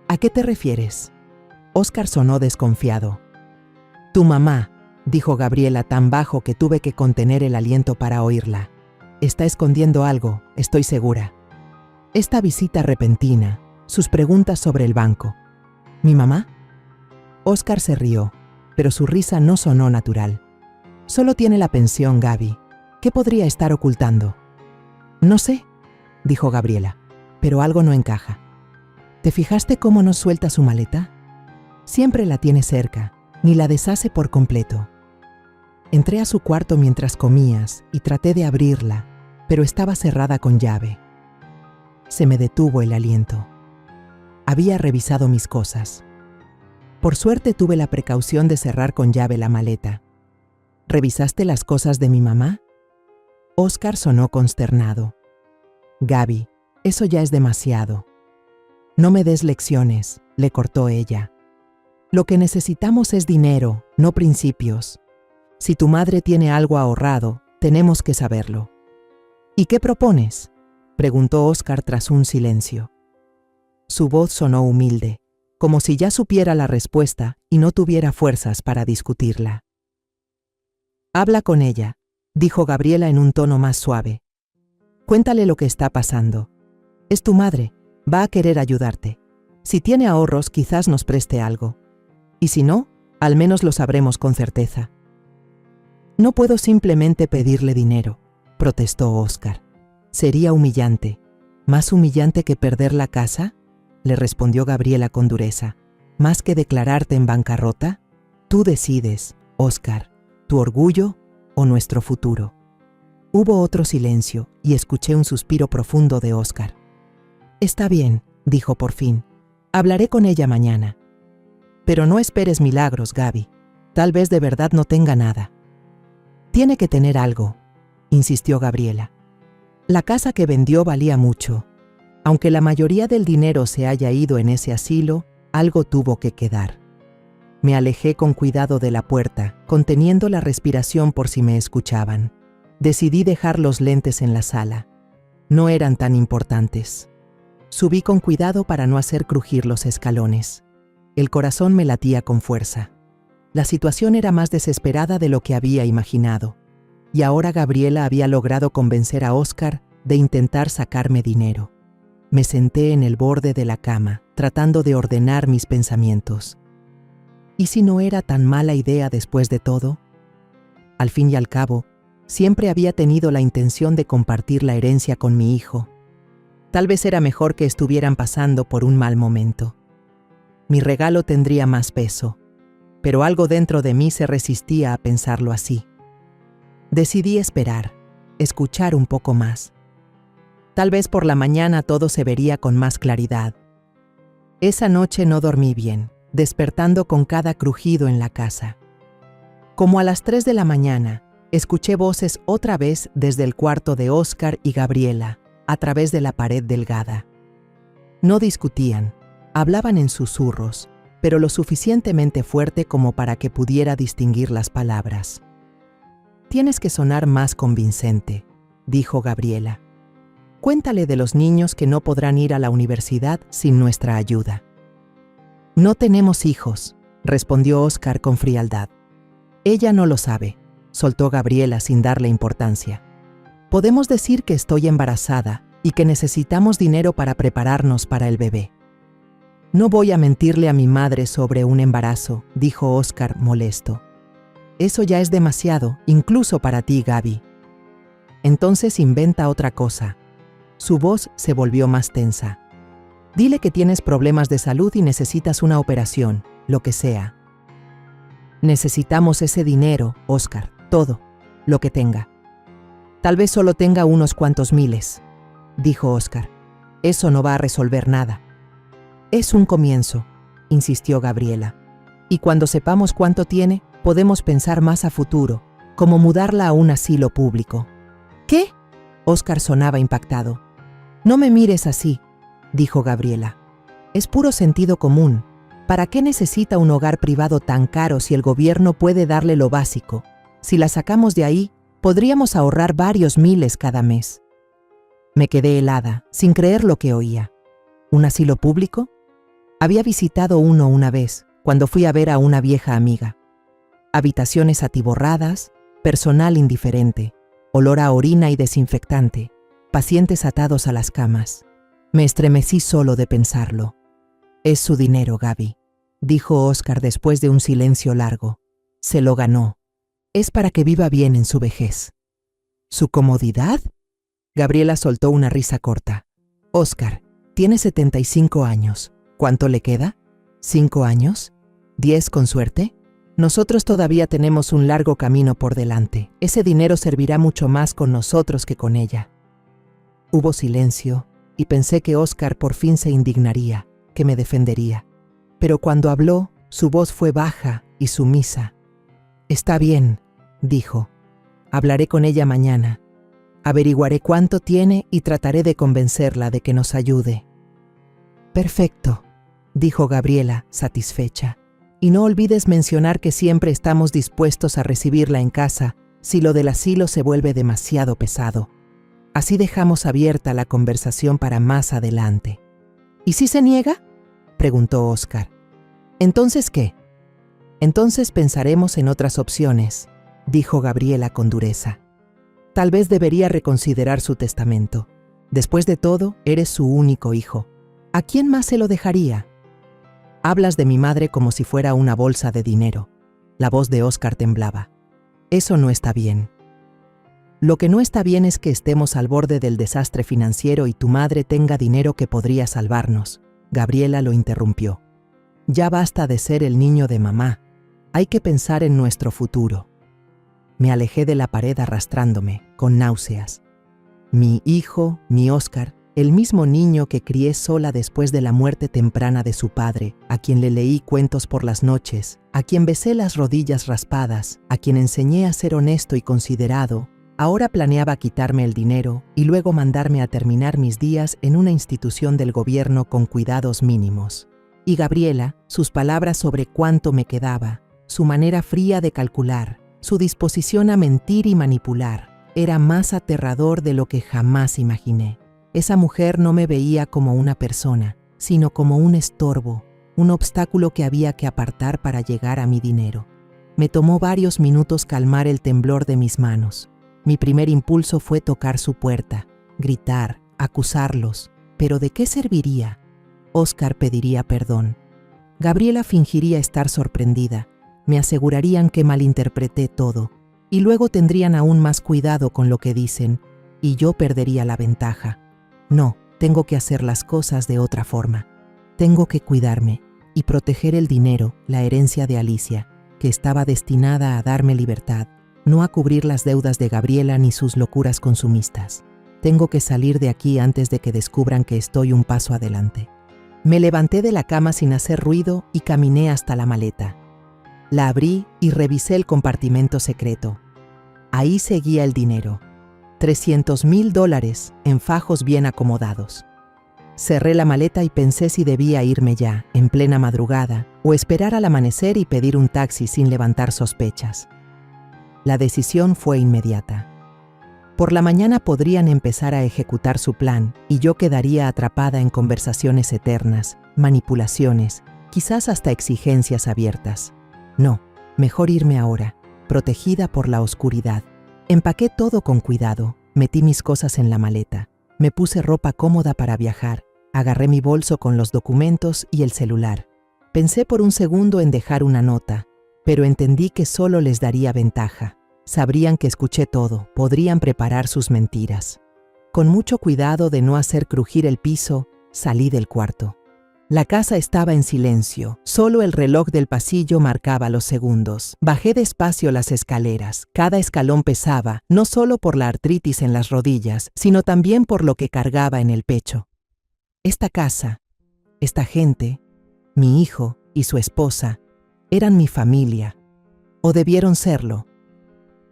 «¿A qué te refieres?» Óscar sonó desconfiado. Tu mamá, dijo Gabriela tan bajo que tuve que contener el aliento para oírla. Está escondiendo algo, estoy segura. Esta visita repentina, sus preguntas sobre el banco. ¿Mi mamá? Óscar se rió, pero su risa no sonó natural. Solo tiene la pensión, Gaby. ¿Qué podría estar ocultando? No sé, dijo Gabriela, pero algo no encaja. ¿Te fijaste cómo no suelta su maleta? Siempre la tiene cerca, ni la deshace por completo. Entré a su cuarto mientras comías y traté de abrirla, pero estaba cerrada con llave. Se me detuvo el aliento. Había revisado mis cosas. Por suerte tuve la precaución de cerrar con llave la maleta. ¿Revisaste las cosas de mi mamá? Óscar sonó consternado. Gaby, eso ya es demasiado. No me des lecciones, le cortó ella. Lo que necesitamos es dinero, no principios. Si tu madre tiene algo ahorrado, tenemos que saberlo. ¿Y qué propones?, preguntó Óscar tras un silencio. Su voz sonó humilde, como si ya supiera la respuesta y no tuviera fuerzas para discutirla. Habla con ella, dijo Gabriela en un tono más suave. Cuéntale lo que está pasando. Es tu madre, va a querer ayudarte. Si tiene ahorros, quizás nos preste algo. Y si no, al menos lo sabremos con certeza. No puedo simplemente pedirle dinero, protestó Óscar. Sería humillante. ¿Más humillante que perder la casa?, le respondió Gabriela con dureza. ¿Más que declararte en bancarrota? Tú decides, Óscar, tu orgullo o nuestro futuro. Hubo otro silencio y escuché un suspiro profundo de Óscar. Está bien, dijo por fin. Hablaré con ella mañana. Pero no esperes milagros, Gaby. Tal vez de verdad no tenga nada. Tiene que tener algo, insistió Gabriela. La casa que vendió valía mucho. Aunque la mayoría del dinero se haya ido en ese asilo, algo tuvo que quedar. Me alejé con cuidado de la puerta, conteniendo la respiración por si me escuchaban. Decidí dejar los lentes en la sala. No eran tan importantes. Subí con cuidado para no hacer crujir los escalones. El corazón me latía con fuerza. La situación era más desesperada de lo que había imaginado. Y ahora Gabriela había logrado convencer a Óscar de intentar sacarme dinero. Me senté en el borde de la cama, tratando de ordenar mis pensamientos. ¿Y si no era tan mala idea después de todo? Al fin y al cabo, siempre había tenido la intención de compartir la herencia con mi hijo. Tal vez era mejor que estuvieran pasando por un mal momento. Mi regalo tendría más peso, pero algo dentro de mí se resistía a pensarlo así. Decidí esperar, escuchar un poco más. Tal vez por la mañana todo se vería con más claridad. Esa noche no dormí bien, despertando con cada crujido en la casa. Como a las 3 de la mañana, escuché voces otra vez desde el cuarto de Óscar y Gabriela, a través de la pared delgada. No discutían, hablaban en susurros, pero lo suficientemente fuerte como para que pudiera distinguir las palabras. Tienes que sonar más convincente, dijo Gabriela. Cuéntale de los niños que no podrán ir a la universidad sin nuestra ayuda. No tenemos hijos, respondió Óscar con frialdad. Ella no lo sabe, soltó Gabriela sin darle importancia. Podemos decir que estoy embarazada y que necesitamos dinero para prepararnos para el bebé. No voy a mentirle a mi madre sobre un embarazo, dijo Óscar molesto. Eso ya es demasiado, incluso para ti, Gaby. Entonces inventa otra cosa. Su voz se volvió más tensa. Dile que tienes problemas de salud y necesitas una operación, lo que sea. Necesitamos ese dinero, Óscar, todo, lo que tenga. Tal vez solo tenga unos cuantos miles, dijo Óscar. Eso no va a resolver nada. Es un comienzo, insistió Gabriela. Y cuando sepamos cuánto tiene, podemos pensar más a futuro, como mudarla a un asilo público. ¿Qué? Óscar sonaba impactado. No me mires así, dijo Gabriela. Es puro sentido común. ¿Para qué necesita un hogar privado tan caro si el gobierno puede darle lo básico? Si la sacamos de ahí, podríamos ahorrar varios miles cada mes. Me quedé helada, sin creer lo que oía. ¿Un asilo público? Había visitado uno una vez, cuando fui a ver a una vieja amiga. Habitaciones atiborradas, personal indiferente, olor a orina y desinfectante, pacientes atados a las camas. Me estremecí solo de pensarlo. Es su dinero, Gaby, dijo Óscar después de un silencio largo. Se lo ganó. Es para que viva bien en su vejez. ¿Su comodidad? Gabriela soltó una risa corta. Óscar, tiene 75 años. ¿Cuánto le queda? ¿5 años? ¿10 con suerte? Nosotros todavía tenemos un largo camino por delante. Ese dinero servirá mucho más con nosotros que con ella. Hubo silencio y pensé que Óscar por fin se indignaría, que me defendería. Pero cuando habló, su voz fue baja y sumisa. Está bien, dijo. Hablaré con ella mañana. Averiguaré cuánto tiene y trataré de convencerla de que nos ayude. Perfecto, dijo Gabriela, satisfecha. Y no olvides mencionar que siempre estamos dispuestos a recibirla en casa si lo del asilo se vuelve demasiado pesado. Así dejamos abierta la conversación para más adelante. ¿Y si se niega?, preguntó Óscar. ¿Entonces qué? Entonces pensaremos en otras opciones, dijo Gabriela con dureza. Tal vez debería reconsiderar su testamento. Después de todo, eres su único hijo. ¿A quién más se lo dejaría? Hablas de mi madre como si fuera una bolsa de dinero. La voz de Óscar temblaba. Eso no está bien. Lo que no está bien es que estemos al borde del desastre financiero y tu madre tenga dinero que podría salvarnos. Gabriela lo interrumpió. Ya basta de ser el niño de mamá. Hay que pensar en nuestro futuro. Me alejé de la pared arrastrándome, con náuseas. Mi hijo, mi Óscar, el mismo niño que crié sola después de la muerte temprana de su padre, a quien le leí cuentos por las noches, a quien besé las rodillas raspadas, a quien enseñé a ser honesto y considerado, ahora planeaba quitarme el dinero y luego mandarme a terminar mis días en una institución del gobierno con cuidados mínimos. Y Gabriela, sus palabras sobre cuánto me quedaba, su manera fría de calcular, su disposición a mentir y manipular, era más aterrador de lo que jamás imaginé. Esa mujer no me veía como una persona, sino como un estorbo, un obstáculo que había que apartar para llegar a mi dinero. Me tomó varios minutos calmar el temblor de mis manos. Mi primer impulso fue tocar su puerta, gritar, acusarlos. ¿Pero de qué serviría? Óscar pediría perdón. Gabriela fingiría estar sorprendida. Me asegurarían que malinterpreté todo. Y luego tendrían aún más cuidado con lo que dicen, y yo perdería la ventaja. No, tengo que hacer las cosas de otra forma. Tengo que cuidarme y proteger el dinero, la herencia de Alicia, que estaba destinada a darme libertad, no a cubrir las deudas de Gabriela ni sus locuras consumistas. Tengo que salir de aquí antes de que descubran que estoy un paso adelante. Me levanté de la cama sin hacer ruido y caminé hasta la maleta. La abrí y revisé el compartimento secreto. Ahí seguía el dinero. $300,000 en fajos bien acomodados. Cerré la maleta y pensé si debía irme ya, en plena madrugada, o esperar al amanecer y pedir un taxi sin levantar sospechas. La decisión fue inmediata. Por la mañana podrían empezar a ejecutar su plan y yo quedaría atrapada en conversaciones eternas, manipulaciones, quizás hasta exigencias abiertas. No, mejor irme ahora, protegida por la oscuridad. Empaqué todo con cuidado, metí mis cosas en la maleta, me puse ropa cómoda para viajar, agarré mi bolso con los documentos y el celular. Pensé por un segundo en dejar una nota, pero entendí que solo les daría ventaja. Sabrían que escuché todo, podrían preparar sus mentiras. Con mucho cuidado de no hacer crujir el piso, salí del cuarto. La casa estaba en silencio, solo el reloj del pasillo marcaba los segundos. Bajé despacio las escaleras, cada escalón pesaba, no solo por la artritis en las rodillas, sino también por lo que cargaba en el pecho. Esta casa, esta gente, mi hijo y su esposa, eran mi familia, o debieron serlo.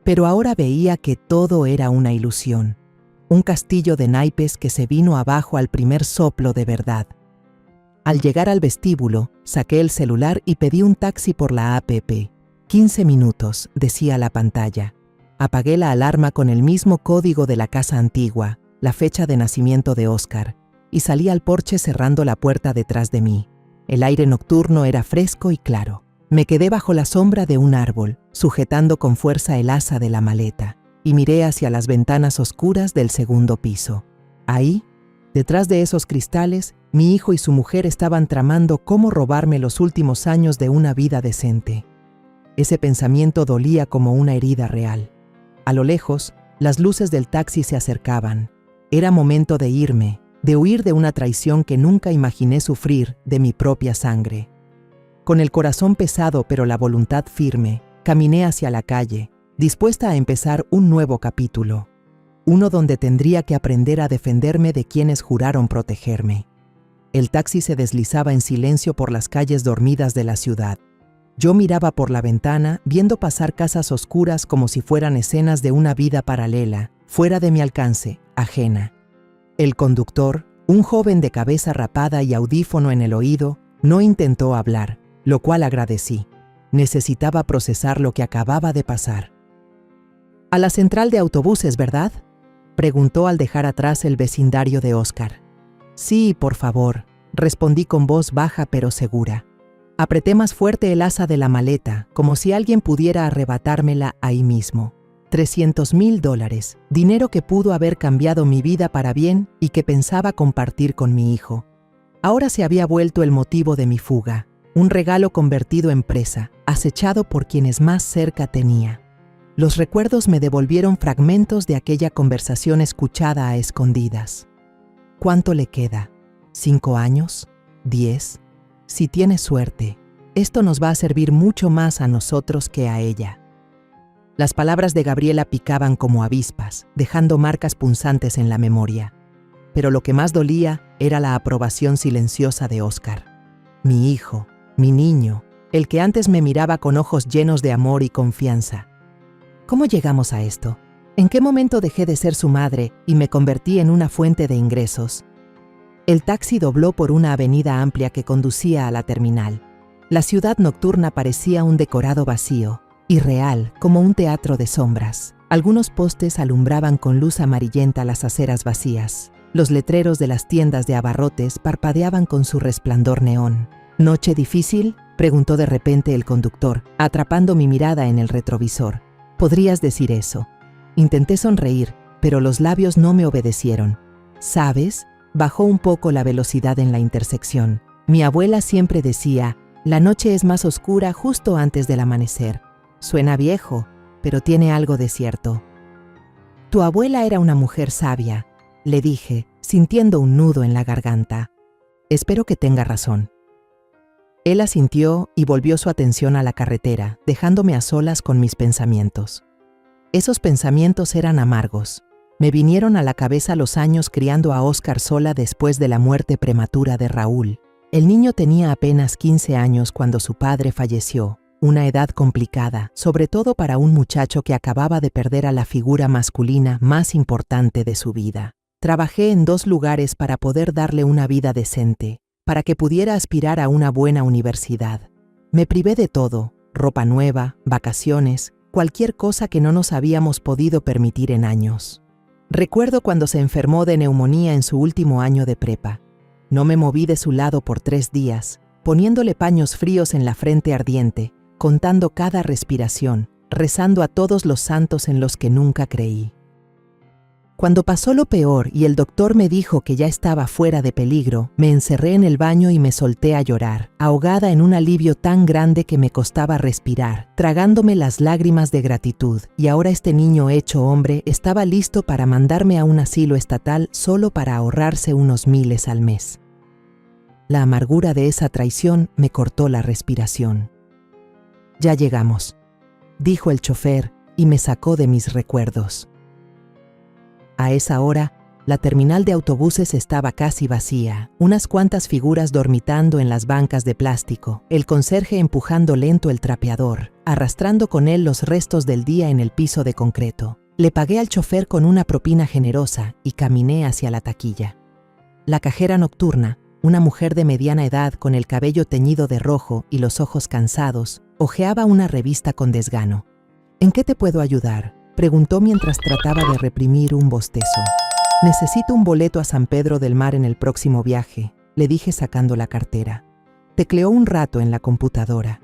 Pero ahora veía que todo era una ilusión, un castillo de naipes que se vino abajo al primer soplo de verdad. Al llegar al vestíbulo, saqué el celular y pedí un taxi por la app. 15 minutos, decía la pantalla. Apagué la alarma con el mismo código de la casa antigua, la fecha de nacimiento de Óscar, y salí al porche cerrando la puerta detrás de mí. El aire nocturno era fresco y claro. Me quedé bajo la sombra de un árbol, sujetando con fuerza el asa de la maleta, y miré hacia las ventanas oscuras del segundo piso. Ahí, detrás de esos cristales, mi hijo y su mujer estaban tramando cómo robarme los últimos años de una vida decente. Ese pensamiento dolía como una herida real. A lo lejos, las luces del taxi se acercaban. Era momento de irme, de huir de una traición que nunca imaginé sufrir de mi propia sangre. Con el corazón pesado pero la voluntad firme, caminé hacia la calle, dispuesta a empezar un nuevo capítulo. Uno donde tendría que aprender a defenderme de quienes juraron protegerme. El taxi se deslizaba en silencio por las calles dormidas de la ciudad. Yo miraba por la ventana, viendo pasar casas oscuras como si fueran escenas de una vida paralela, fuera de mi alcance, ajena. El conductor, un joven de cabeza rapada y audífono en el oído, no intentó hablar, lo cual agradecí. Necesitaba procesar lo que acababa de pasar. «A la central de autobuses, ¿verdad?», preguntó al dejar atrás el vecindario de Óscar. «Sí, por favor», respondí con voz baja pero segura. Apreté más fuerte el asa de la maleta, como si alguien pudiera arrebatármela ahí mismo. $300,000, dinero que pudo haber cambiado mi vida para bien y que pensaba compartir con mi hijo. Ahora se había vuelto el motivo de mi fuga, un regalo convertido en presa, acechado por quienes más cerca tenía. Los recuerdos me devolvieron fragmentos de aquella conversación escuchada a escondidas. ¿Cuánto le queda? ¿5 años? ¿10? Si tiene suerte, esto nos va a servir mucho más a nosotros que a ella. Las palabras de Gabriela picaban como avispas, dejando marcas punzantes en la memoria. Pero lo que más dolía era la aprobación silenciosa de Óscar. Mi hijo, mi niño, el que antes me miraba con ojos llenos de amor y confianza. ¿Cómo llegamos a esto? ¿En qué momento dejé de ser su madre y me convertí en una fuente de ingresos? El taxi dobló por una avenida amplia que conducía a la terminal. La ciudad nocturna parecía un decorado vacío, irreal, como un teatro de sombras. Algunos postes alumbraban con luz amarillenta las aceras vacías. Los letreros de las tiendas de abarrotes parpadeaban con su resplandor neón. ¿Noche difícil?, preguntó de repente el conductor, atrapando mi mirada en el retrovisor. Podrías decir eso. Intenté sonreír, pero los labios no me obedecieron. ¿Sabes? Bajó un poco la velocidad en la intersección. Mi abuela siempre decía, la noche es más oscura justo antes del amanecer. Suena viejo, pero tiene algo de cierto. Tu abuela era una mujer sabia, le dije, sintiendo un nudo en la garganta. Espero que tenga razón. Él asintió y volvió su atención a la carretera, dejándome a solas con mis pensamientos. Esos pensamientos eran amargos. Me vinieron a la cabeza los años criando a Óscar sola después de la muerte prematura de Raúl. El niño tenía apenas 15 años cuando su padre falleció, una edad complicada, sobre todo para un muchacho que acababa de perder a la figura masculina más importante de su vida. Trabajé en 2 lugares para poder darle una vida decente, para que pudiera aspirar a una buena universidad. Me privé de todo, ropa nueva, vacaciones, cualquier cosa que no nos habíamos podido permitir en años. Recuerdo cuando se enfermó de neumonía en su último año de prepa. No me moví de su lado por 3 días, poniéndole paños fríos en la frente ardiente, contando cada respiración, rezando a todos los santos en los que nunca creí. Cuando pasó lo peor y el doctor me dijo que ya estaba fuera de peligro, me encerré en el baño y me solté a llorar, ahogada en un alivio tan grande que me costaba respirar, tragándome las lágrimas de gratitud, y ahora este niño hecho hombre estaba listo para mandarme a un asilo estatal solo para ahorrarse unos miles al mes. La amargura de esa traición me cortó la respiración. «Ya llegamos», dijo el chofer y me sacó de mis recuerdos. A esa hora, la terminal de autobuses estaba casi vacía, unas cuantas figuras dormitando en las bancas de plástico, el conserje empujando lento el trapeador, arrastrando con él los restos del día en el piso de concreto. Le pagué al chofer con una propina generosa y caminé hacia la taquilla. La cajera nocturna, una mujer de mediana edad con el cabello teñido de rojo y los ojos cansados, hojeaba una revista con desgano. «¿En qué te puedo ayudar?», preguntó mientras trataba de reprimir un bostezo. «Necesito un boleto a San Pedro del Mar en el próximo viaje», le dije sacando la cartera. Tecleó un rato en la computadora.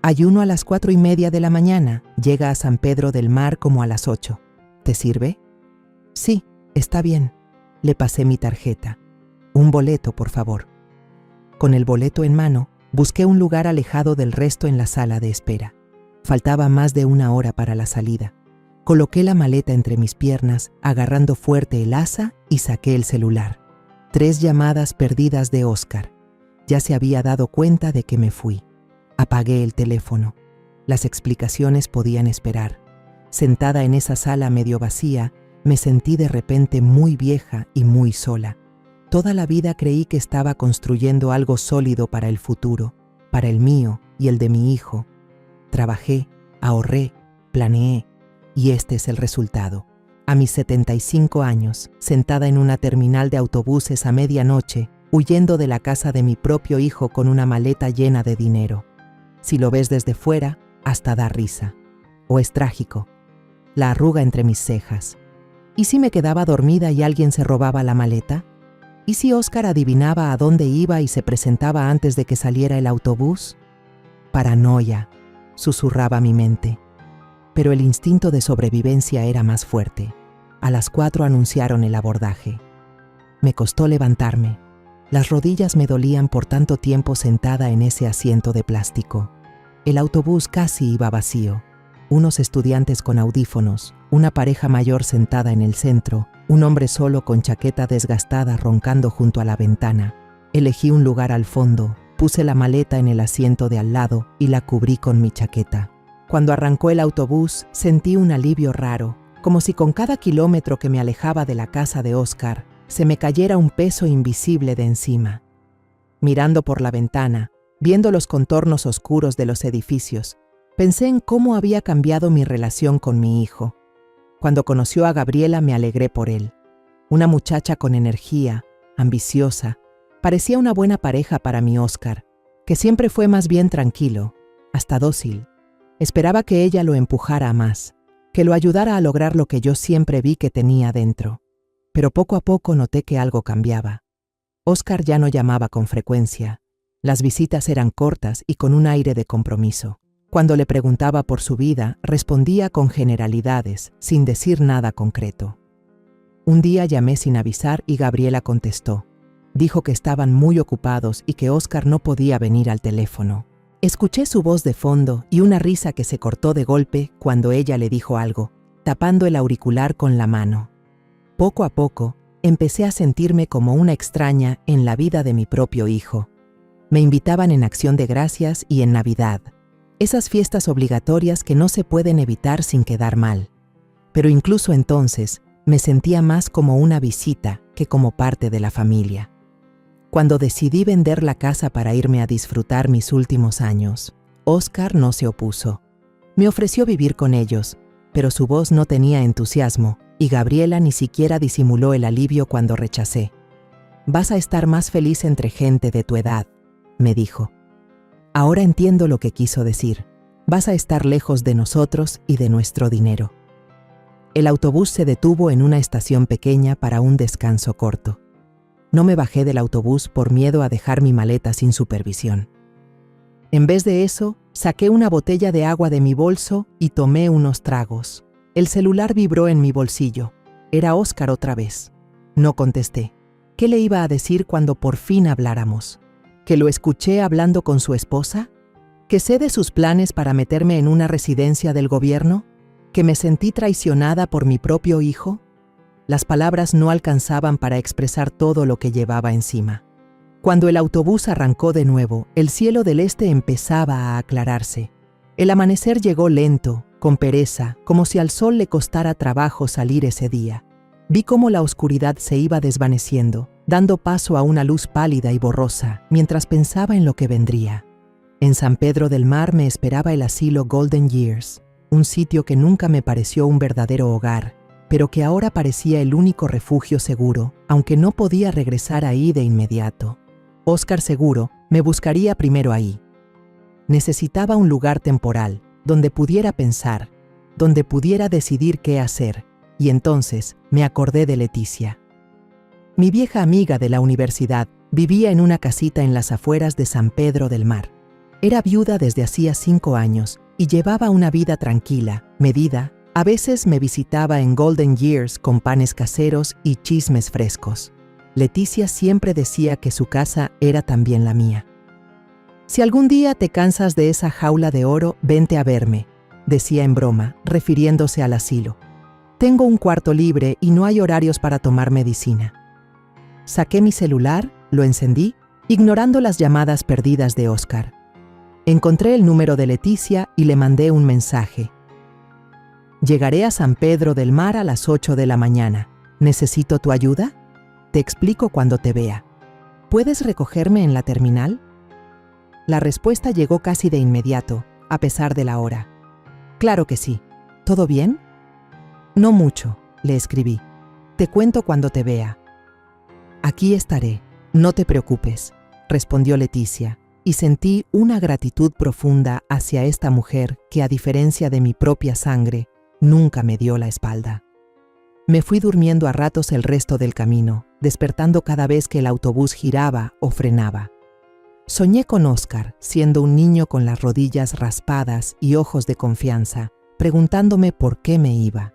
Ayuno a las 4:30 de la mañana. Llega a San Pedro del Mar como a las 8. ¿Te sirve? Sí, está bien. Le pasé mi tarjeta. Un boleto, por favor. Con el boleto en mano, busqué un lugar alejado del resto en la sala de espera. Faltaba más de 1 hora para la salida. Coloqué la maleta entre mis piernas, agarrando fuerte el asa y saqué el celular. 3 llamadas perdidas de Óscar. Ya se había dado cuenta de que me fui. Apagué el teléfono. Las explicaciones podían esperar. Sentada en esa sala medio vacía, me sentí de repente muy vieja y muy sola. Toda la vida creí que estaba construyendo algo sólido para el futuro, para el mío y el de mi hijo. Trabajé, ahorré, planeé, y este es el resultado. A mis 75 años, sentada en una terminal de autobuses a medianoche, huyendo de la casa de mi propio hijo con una maleta llena de dinero. Si lo ves desde fuera, hasta da risa. O es trágico. La arruga entre mis cejas. ¿Y si me quedaba dormida y alguien se robaba la maleta? ¿Y si Óscar adivinaba a dónde iba y se presentaba antes de que saliera el autobús? Paranoia, susurraba mi mente. Pero el instinto de sobrevivencia era más fuerte. A las 4 anunciaron el abordaje. Me costó levantarme. Las rodillas me dolían por tanto tiempo sentada en ese asiento de plástico. El autobús casi iba vacío. Unos estudiantes con audífonos, una pareja mayor sentada en el centro, un hombre solo con chaqueta desgastada roncando junto a la ventana. Elegí un lugar al fondo, puse la maleta en el asiento de al lado y la cubrí con mi chaqueta. Cuando arrancó el autobús, sentí un alivio raro, como si con cada kilómetro que me alejaba de la casa de Óscar, se me cayera un peso invisible de encima. Mirando por la ventana, viendo los contornos oscuros de los edificios, pensé en cómo había cambiado mi relación con mi hijo. Cuando conoció a Gabriela me alegré por él. Una muchacha con energía, ambiciosa, parecía una buena pareja para mi Óscar, que siempre fue más bien tranquilo, hasta dócil. Esperaba que ella lo empujara a más, que lo ayudara a lograr lo que yo siempre vi que tenía dentro. Pero poco a poco noté que algo cambiaba. Óscar ya no llamaba con frecuencia. Las visitas eran cortas y con un aire de compromiso. Cuando le preguntaba por su vida, respondía con generalidades, sin decir nada concreto. Un día llamé sin avisar y Gabriela contestó. Dijo que estaban muy ocupados y que Óscar no podía venir al teléfono. Escuché su voz de fondo y una risa que se cortó de golpe cuando ella le dijo algo, tapando el auricular con la mano. Poco a poco, empecé a sentirme como una extraña en la vida de mi propio hijo. Me invitaban en Acción de Gracias y en Navidad, esas fiestas obligatorias que no se pueden evitar sin quedar mal. Pero incluso entonces, me sentía más como una visita que como parte de la familia. Cuando decidí vender la casa para irme a disfrutar mis últimos años, Óscar no se opuso. Me ofreció vivir con ellos, pero su voz no tenía entusiasmo y Gabriela ni siquiera disimuló el alivio cuando rechacé. «Vas a estar más feliz entre gente de tu edad», me dijo. Ahora entiendo lo que quiso decir. Vas a estar lejos de nosotros y de nuestro dinero. El autobús se detuvo en una estación pequeña para un descanso corto. No me bajé del autobús por miedo a dejar mi maleta sin supervisión. En vez de eso, saqué una botella de agua de mi bolso y tomé unos tragos. El celular vibró en mi bolsillo. Era Óscar otra vez. No contesté. ¿Qué le iba a decir cuando por fin habláramos? ¿Que lo escuché hablando con su esposa? ¿Que sé de sus planes para meterme en una residencia del gobierno? ¿Que me sentí traicionada por mi propio hijo? Las palabras no alcanzaban para expresar todo lo que llevaba encima. Cuando el autobús arrancó de nuevo, el cielo del este empezaba a aclararse. El amanecer llegó lento, con pereza, como si al sol le costara trabajo salir ese día. Vi cómo la oscuridad se iba desvaneciendo, dando paso a una luz pálida y borrosa, mientras pensaba en lo que vendría. En San Pedro del Mar me esperaba el asilo Golden Years, un sitio que nunca me pareció un verdadero hogar, pero que ahora parecía el único refugio seguro, aunque no podía regresar ahí de inmediato. Óscar seguro me buscaría primero ahí. Necesitaba un lugar temporal, donde pudiera pensar, donde pudiera decidir qué hacer, y entonces me acordé de Leticia. Mi vieja amiga de la universidad Vivía en una casita en las afueras de San Pedro del Mar. Era viuda desde hacía 5 años y llevaba una vida tranquila, medida. A veces me visitaba en Golden Years con panes caseros y chismes frescos. Leticia siempre decía que su casa era también la mía. «Si algún día te cansas de esa jaula de oro, vente a verme», decía en broma, refiriéndose al asilo. «Tengo un cuarto libre y no hay horarios para tomar medicina». Saqué mi celular, lo encendí, ignorando las llamadas perdidas de Oscar. Encontré el número de Leticia y le mandé un mensaje. «Llegaré a San Pedro del Mar a las 8 de la mañana. ¿Necesito tu ayuda? Te explico cuando te vea. ¿Puedes recogerme en la terminal?». La respuesta llegó casi de inmediato, a pesar de la hora. «Claro que sí. ¿Todo bien?». «No mucho», le escribí. «Te cuento cuando te vea». «Aquí estaré, no te preocupes», respondió Leticia, y sentí una gratitud profunda hacia esta mujer que, a diferencia de mi propia sangre, nunca me dio la espalda. Me fui durmiendo a ratos el resto del camino, despertando cada vez que el autobús giraba o frenaba. Soñé con Oscar, siendo un niño con las rodillas raspadas y ojos de confianza, preguntándome por qué me iba.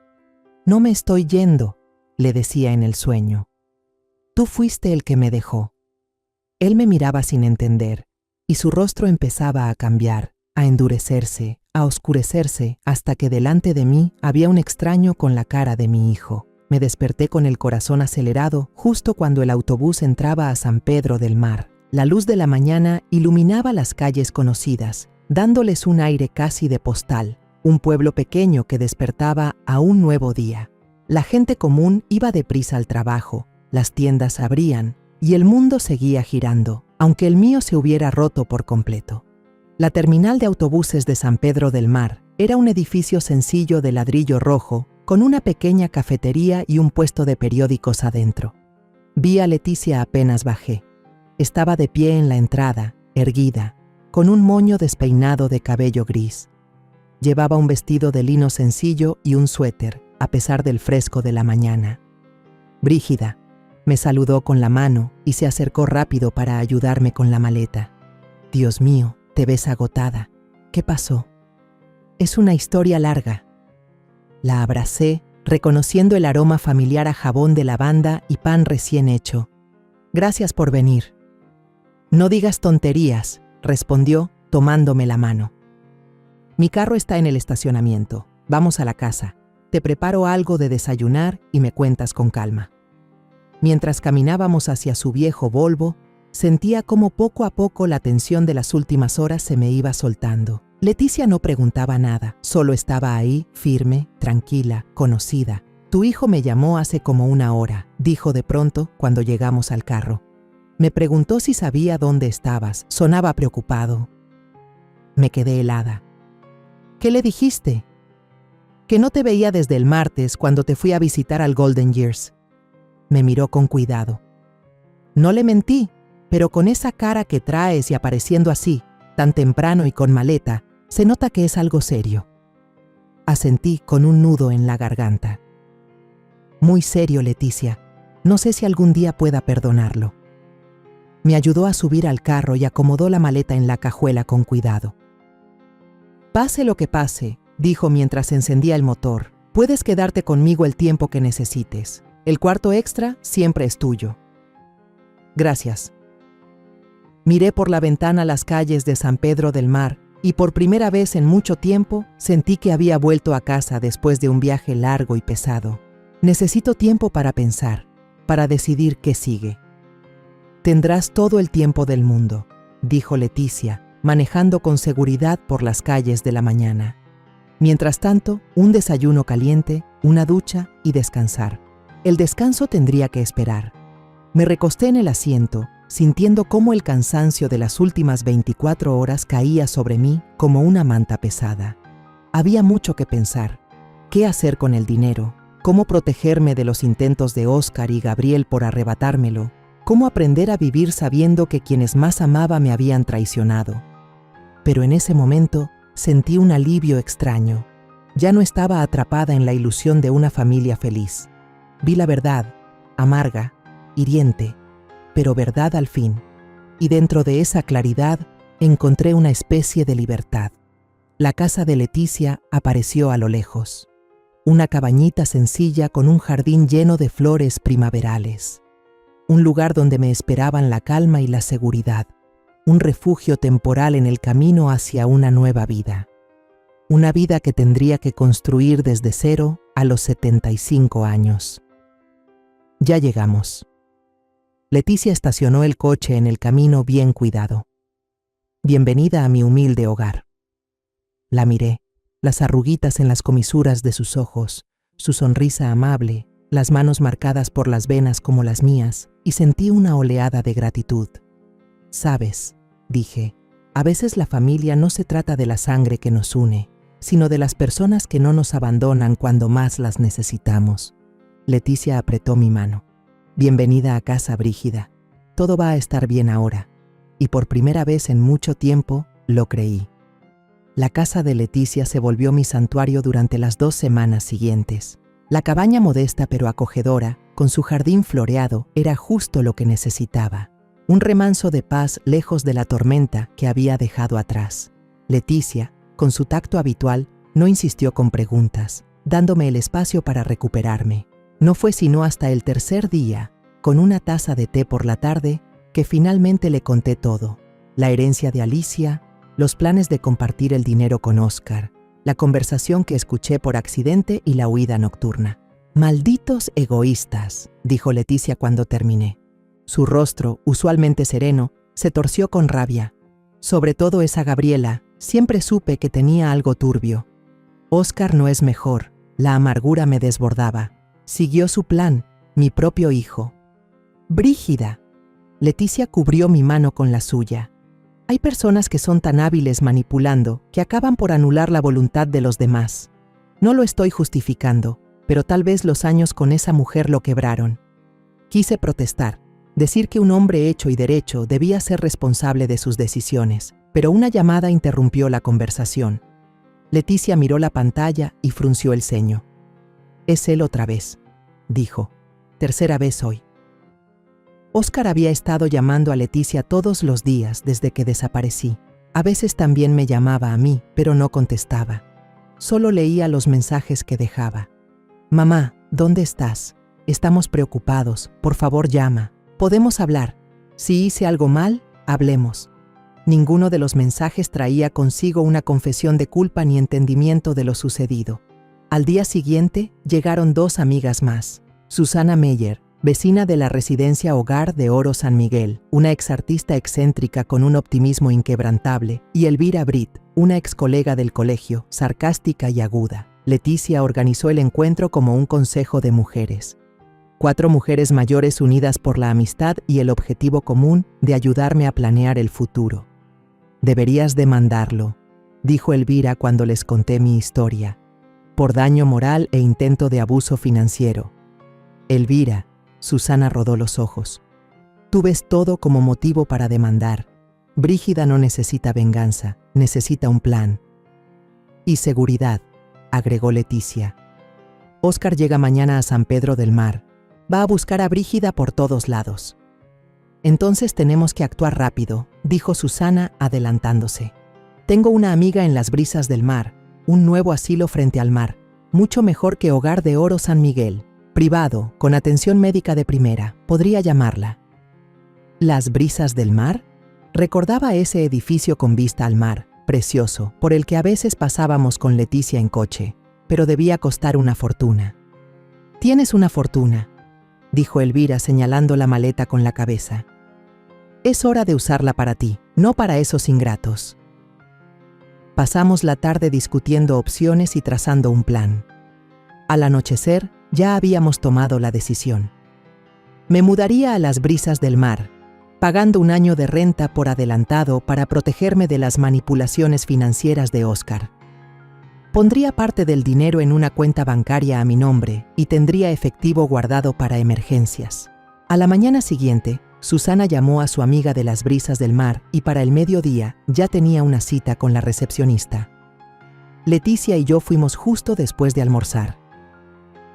«No me estoy yendo», le decía en el sueño. «Tú fuiste el que me dejó». Él me miraba sin entender, y su rostro empezaba a cambiar, a endurecerse, a oscurecerse, hasta que delante de mí había un extraño con la cara de mi hijo. Me desperté con el corazón acelerado justo cuando el autobús entraba a San Pedro del Mar. La luz de la mañana iluminaba las calles conocidas, dándoles un aire casi de postal, un pueblo pequeño que despertaba a un nuevo día. La gente común iba deprisa al trabajo, las tiendas abrían y el mundo seguía girando, aunque el mío se hubiera roto por completo. La terminal de autobuses de San Pedro del Mar era un edificio sencillo de ladrillo rojo con una pequeña cafetería y un puesto de periódicos adentro. Vi a Leticia apenas bajé. Estaba de pie en la entrada, erguida, con un moño despeinado de cabello gris. Llevaba un vestido de lino sencillo y un suéter, a pesar del fresco de la mañana. «Brígida», me saludó con la mano y se acercó rápido para ayudarme con la maleta. «Dios mío, te ves agotada. ¿Qué pasó?». «Es una historia larga». La abracé, reconociendo el aroma familiar a jabón de lavanda y pan recién hecho. «Gracias por venir». «No digas tonterías», respondió, tomándome la mano. «Mi carro está en el estacionamiento. Vamos a la casa. Te preparo algo de desayunar y me cuentas con calma». Mientras caminábamos hacia su viejo Volvo, sentía cómo poco a poco la tensión de las últimas horas se me iba soltando. Leticia no preguntaba nada, solo estaba ahí, firme, tranquila, conocida. «Tu hijo me llamó hace como 1 hora», dijo de pronto cuando llegamos al carro. Me preguntó si sabía dónde estabas. Sonaba preocupado. Me quedé helada. «¿Qué le dijiste?» «Que no te veía desde el martes cuando te fui a visitar al Golden Years». Me miró con cuidado. «No le mentí, pero con esa cara que traes y apareciendo así, tan temprano y con maleta, se nota que es algo serio». Asentí con un nudo en la garganta. «Muy serio, Leticia. No sé si algún día pueda perdonarlo». Me ayudó a subir al carro y acomodó la maleta en la cajuela con cuidado. «Pase lo que pase», dijo mientras encendía el motor, «puedes quedarte conmigo el tiempo que necesites. El cuarto extra siempre es tuyo». «Gracias». Miré por la ventana las calles de San Pedro del Mar y por primera vez en mucho tiempo sentí que había vuelto a casa después de un viaje largo y pesado. Necesito tiempo para pensar, para decidir qué sigue. «Tendrás todo el tiempo del mundo», dijo Leticia, manejando con seguridad por las calles de la mañana. Mientras tanto, un desayuno caliente, una ducha y descansar. El descanso tendría que esperar. Me recosté en el asiento, sintiendo cómo el cansancio de las últimas 24 horas caía sobre mí como una manta pesada. Había mucho que pensar. ¿Qué hacer con el dinero? ¿Cómo protegerme de los intentos de Oscar y Gabriel por arrebatármelo? ¿Cómo aprender a vivir sabiendo que quienes más amaba me habían traicionado? Pero en ese momento sentí un alivio extraño. Ya no estaba atrapada en la ilusión de una familia feliz. Vi la verdad, amarga, hiriente. pero verdad al fin. Y dentro de esa claridad encontré una especie de libertad. La casa de Leticia apareció a lo lejos. Una cabañita sencilla con un jardín lleno de flores primaverales. Un lugar donde me esperaban la calma y la seguridad. Un refugio temporal en el camino hacia una nueva vida. Una vida que tendría que construir desde cero a los 75 años. Ya llegamos. Leticia estacionó el coche en el camino bien cuidado. Bienvenida a mi humilde hogar. La miré, las arruguitas en las comisuras de sus ojos, su sonrisa amable, las manos marcadas por las venas como las mías, y sentí una oleada de gratitud. Sabes, dije, a veces la familia no se trata de la sangre que nos une, sino de las personas que no nos abandonan cuando más las necesitamos. Leticia apretó mi mano. Bienvenida a casa, Brígida. Todo va a estar bien ahora. Y por primera vez en mucho tiempo, lo creí. La casa de Leticia se volvió mi santuario durante las 2 semanas siguientes. La cabaña modesta pero acogedora, con su jardín floreado, era justo lo que necesitaba. Un remanso de paz lejos de la tormenta que había dejado atrás. Leticia, con su tacto habitual, no insistió con preguntas, dándome el espacio para recuperarme. No fue sino hasta el tercer día, con una taza de té por la tarde, que finalmente le conté todo. La herencia de Alicia, los planes de compartir el dinero con Óscar, la conversación que escuché por accidente y la huida nocturna. «Malditos egoístas», dijo Leticia cuando terminé. Su rostro, usualmente sereno, se torció con rabia. Sobre todo esa Gabriela, siempre supe que tenía algo turbio. Óscar no es mejor, la amargura me desbordaba. Siguió su plan, mi propio hijo. «Brígida». Leticia cubrió mi mano con la suya. Hay personas que son tan hábiles manipulando que acaban por anular la voluntad de los demás. No lo estoy justificando, pero tal vez los años con esa mujer lo quebraron. Quise protestar, decir que un hombre hecho y derecho debía ser responsable de sus decisiones, pero una llamada interrumpió la conversación. Leticia miró la pantalla y frunció el ceño. «Es él otra vez», dijo. «Tercera vez hoy». Óscar había estado llamando a Leticia todos los días desde que desaparecí. A veces también me llamaba a mí, pero no contestaba. Solo leía los mensajes que dejaba. «Mamá, ¿dónde estás? Estamos preocupados. Por favor, llama. Podemos hablar. Si hice algo mal, hablemos». Ninguno de los mensajes traía consigo una confesión de culpa ni entendimiento de lo sucedido. Al día siguiente, llegaron 2 amigas más. Susana Meyer, vecina de la residencia Hogar de Oro San Miguel, una exartista excéntrica con un optimismo inquebrantable, y Elvira Brit, una ex colega del colegio, sarcástica y aguda. Leticia organizó el encuentro como un consejo de mujeres. 4 mujeres mayores unidas por la amistad y el objetivo común de ayudarme a planear el futuro. «Deberías demandarlo», dijo Elvira cuando les conté mi historia, «por daño moral e intento de abuso financiero». «Elvira», Susana rodó los ojos. «Tú ves todo como motivo para demandar. Brígida no necesita venganza, necesita un plan». «Y seguridad», agregó Leticia. «Óscar llega mañana a San Pedro del Mar. Va a buscar a Brígida por todos lados». «Entonces tenemos que actuar rápido», dijo Susana adelantándose. «Tengo una amiga en las Brisas del Mar, un nuevo asilo frente al mar, mucho mejor que Hogar de Oro San Miguel. Privado, con atención médica de primera, podría llamarla». ¿Las Brisas del Mar? Recordaba ese edificio con vista al mar, precioso, por el que a veces pasábamos con Leticia en coche, pero debía costar una fortuna. «Tienes una fortuna», dijo Elvira señalando la maleta con la cabeza. «Es hora de usarla para ti, no para esos ingratos». Pasamos la tarde discutiendo opciones y trazando un plan. Al anochecer, ya habíamos tomado la decisión. Me mudaría a las Brisas del Mar, pagando un año de renta por adelantado para protegerme de las manipulaciones financieras de Óscar. Pondría parte del dinero en una cuenta bancaria a mi nombre y tendría efectivo guardado para emergencias. A la mañana siguiente, Susana llamó a su amiga de las Brisas del Mar y para el mediodía ya tenía una cita con la recepcionista. Leticia y yo fuimos justo después de almorzar.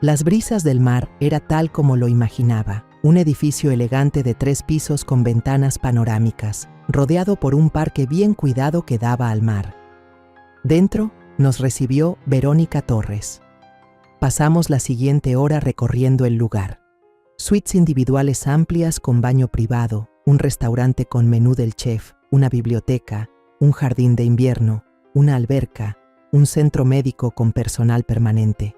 Las Brisas del Mar era tal como lo imaginaba, un edificio elegante de 3 pisos con ventanas panorámicas, rodeado por un parque bien cuidado que daba al mar. Dentro nos recibió Verónica Torres. Pasamos la siguiente hora recorriendo el lugar. Suites individuales amplias con baño privado, un restaurante con menú del chef, una biblioteca, un jardín de invierno, una alberca, un centro médico con personal permanente.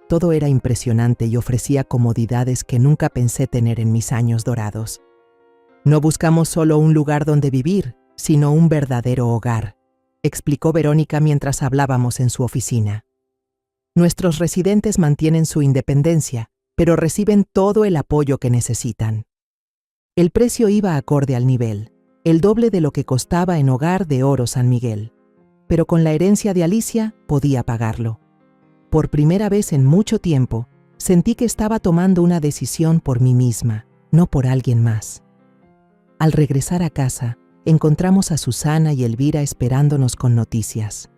Todo era impresionante y ofrecía comodidades que nunca pensé tener en mis años dorados. No buscamos solo un lugar donde vivir, sino un verdadero hogar, explicó Verónica mientras hablábamos en su oficina. Nuestros residentes mantienen su independencia, pero reciben todo el apoyo que necesitan. El precio iba acorde al nivel, el doble de lo que costaba en Hogar de Oro San Miguel, pero con la herencia de Alicia podía pagarlo. Por primera vez en mucho tiempo, sentí que estaba tomando una decisión por mí misma, no por alguien más. Al regresar a casa, encontramos a Susana y Elvira esperándonos con noticias.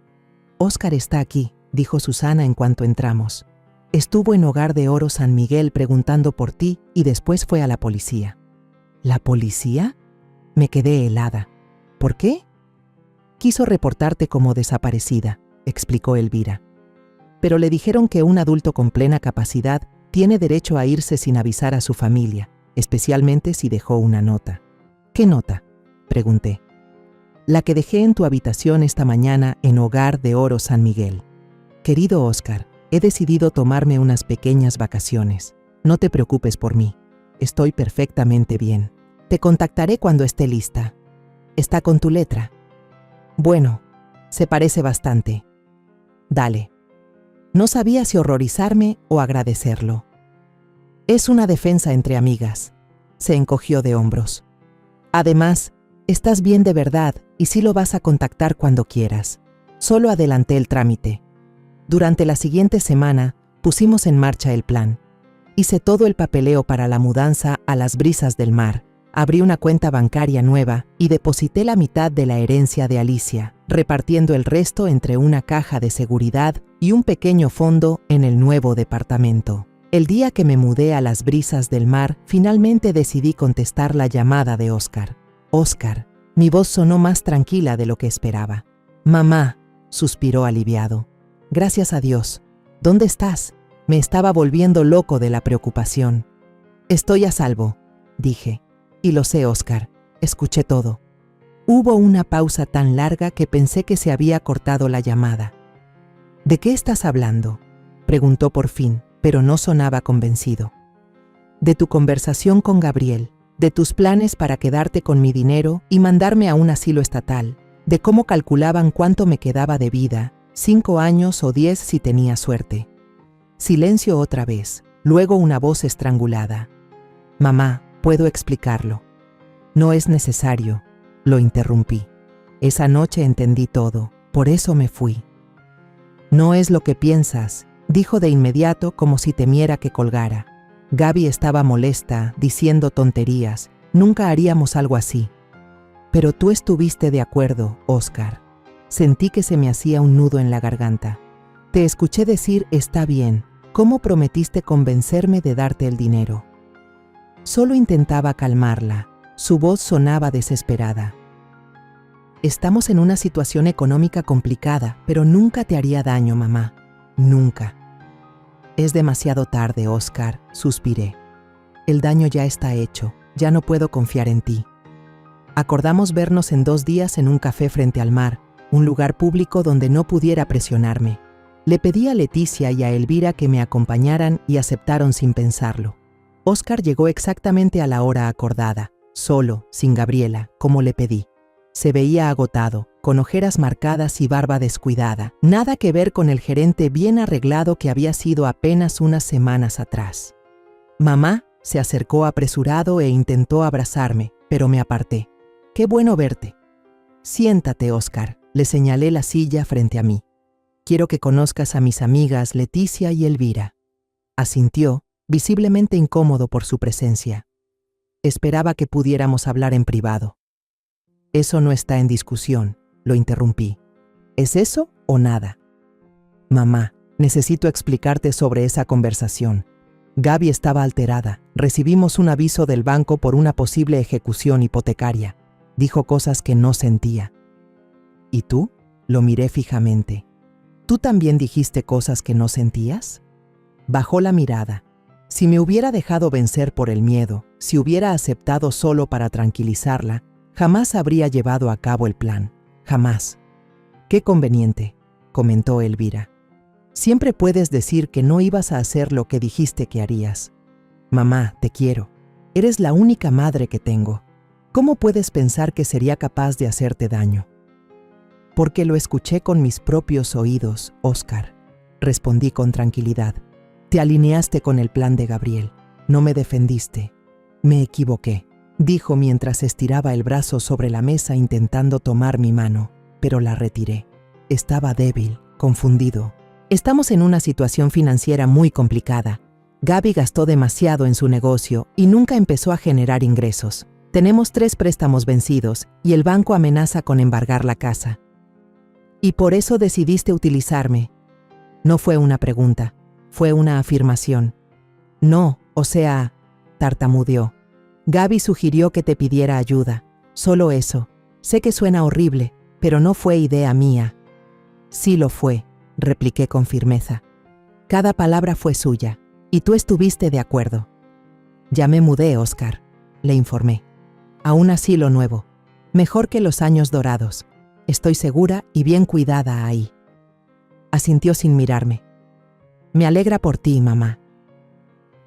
«Óscar está aquí», dijo Susana en cuanto entramos. «Estuvo en Hogar de Oro San Miguel preguntando por ti y después fue a la policía». «¿La policía?». Me quedé helada. «¿Por qué?». «Quiso reportarte como desaparecida», explicó Elvira. «Pero le dijeron que un adulto con plena capacidad tiene derecho a irse sin avisar a su familia, especialmente si dejó una nota». «¿Qué nota?», pregunté. «La que dejé en tu habitación esta mañana en Hogar de Oro San Miguel. Querido Óscar, he decidido tomarme unas pequeñas vacaciones. No te preocupes por mí. Estoy perfectamente bien. Te contactaré cuando esté lista. ¿Está con tu letra?». «Bueno, se parece bastante». «Dale». No sabía si horrorizarme o agradecerlo. «Es una defensa entre amigas». Se encogió de hombros. «Además, estás bien de verdad y sí lo vas a contactar cuando quieras. Solo adelanté el trámite. Durante la siguiente semana pusimos en marcha el plan. Hice todo el papeleo para la mudanza a las brisas del mar. Abrí una cuenta bancaria nueva y deposité la mitad de la herencia de Alicia, repartiendo el resto entre una caja de seguridad y un pequeño fondo en el nuevo departamento. El día que me mudé a las brisas del mar, finalmente decidí contestar la llamada de Óscar. «Óscar». Mi voz sonó más tranquila de lo que esperaba. «Mamá», suspiró aliviado. «Gracias a Dios. ¿Dónde estás?». Me estaba volviendo loco de la preocupación. «Estoy a salvo», dije. «Y lo sé, Óscar. Escuché todo». Hubo una pausa tan larga que pensé que se había cortado la llamada. «¿De qué estás hablando?», preguntó por fin, pero no sonaba convencido. «De tu conversación con Gabriel, de tus planes para quedarte con mi dinero y mandarme a un asilo estatal, de cómo calculaban cuánto me quedaba de vida, 5 años o 10 si tenía suerte». Silencio otra vez, luego una voz estrangulada. «Mamá, puedo explicarlo». «No es necesario», lo interrumpí. «Esa noche entendí todo, por eso me fui». «No es lo que piensas», dijo de inmediato como si temiera que colgara. «Gaby estaba molesta, diciendo tonterías. Nunca haríamos algo así». «Pero tú estuviste de acuerdo, Óscar». Sentí que se me hacía un nudo en la garganta. «Te escuché decir está bien. ¿Cómo prometiste convencerme de darte el dinero?». Solo intentaba calmarla. Su voz sonaba desesperada. «Estamos en una situación económica complicada, pero nunca te haría daño, mamá. Nunca». «Es demasiado tarde, Óscar», suspiré. «El daño ya está hecho. Ya no puedo confiar en ti». Acordamos vernos en 2 días en un café frente al mar, un lugar público donde no pudiera presionarme. Le pedí a Leticia y a Elvira que me acompañaran y aceptaron sin pensarlo. Óscar llegó exactamente a la hora acordada, solo, sin Gabriela, como le pedí. Se veía agotado, con ojeras marcadas y barba descuidada, nada que ver con el gerente bien arreglado que había sido apenas unas semanas atrás. «Mamá», se acercó apresurado e intentó abrazarme, pero me aparté. «Qué bueno verte». «Siéntate, Óscar», le señalé la silla frente a mí. «Quiero que conozcas a mis amigas Leticia y Elvira». Asintió, visiblemente incómodo por su presencia. Esperaba que pudiéramos hablar en privado. «Eso no está en discusión», lo interrumpí. «¿Es eso o nada?». «Mamá, necesito explicarte sobre esa conversación». Gaby estaba alterada. Recibimos un aviso del banco por una posible ejecución hipotecaria. Dijo cosas que no sentía. ¿Y tú? Lo miré fijamente. ¿Tú también dijiste cosas que no sentías? Bajó la mirada. Si me hubiera dejado vencer por el miedo, si hubiera aceptado solo para tranquilizarla, jamás habría llevado a cabo el plan. Jamás. Qué conveniente, comentó Elvira. Siempre puedes decir que no ibas a hacer lo que dijiste que harías. Mamá, te quiero. Eres la única madre que tengo. ¿Cómo puedes pensar que sería capaz de hacerte daño? Porque lo escuché con mis propios oídos, Óscar. Respondí con tranquilidad. Te alineaste con el plan de Gabriel. No me defendiste. Me equivoqué, dijo mientras estiraba el brazo sobre la mesa intentando tomar mi mano, pero la retiré. Estaba débil, confundido. Estamos en una situación financiera muy complicada. Gaby gastó demasiado en su negocio y nunca empezó a generar ingresos. Tenemos 3 préstamos vencidos y el banco amenaza con embargar la casa. ¿Y por eso decidiste utilizarme? No fue una pregunta, fue una afirmación. No, tartamudeó. Gaby sugirió que te pidiera ayuda. Solo eso. Sé que suena horrible, pero no fue idea mía. Sí lo fue, repliqué con firmeza. Cada palabra fue suya, y tú estuviste de acuerdo. Ya me mudé, Óscar, le informé. Aún así lo nuevo. Mejor que los años dorados. Estoy segura y bien cuidada ahí. Asintió sin mirarme. Me alegra por ti, mamá.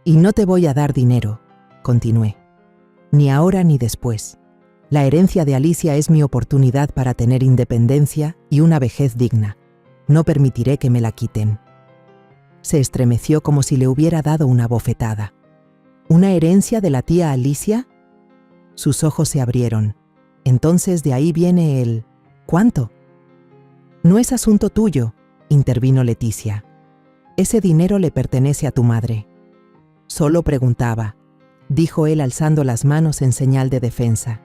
Y no te voy a dar dinero, continué. Ni ahora ni después. La herencia de Alicia es mi oportunidad para tener independencia y una vejez digna. No permitiré que me la quiten. Se estremeció como si le hubiera dado una bofetada. ¿Una herencia de la tía Alicia? Sus ojos se abrieron. Entonces de ahí viene el... ¿Cuánto? No es asunto tuyo, intervino Leticia. Ese dinero le pertenece a tu madre. Solo preguntaba, dijo él alzando las manos en señal de defensa.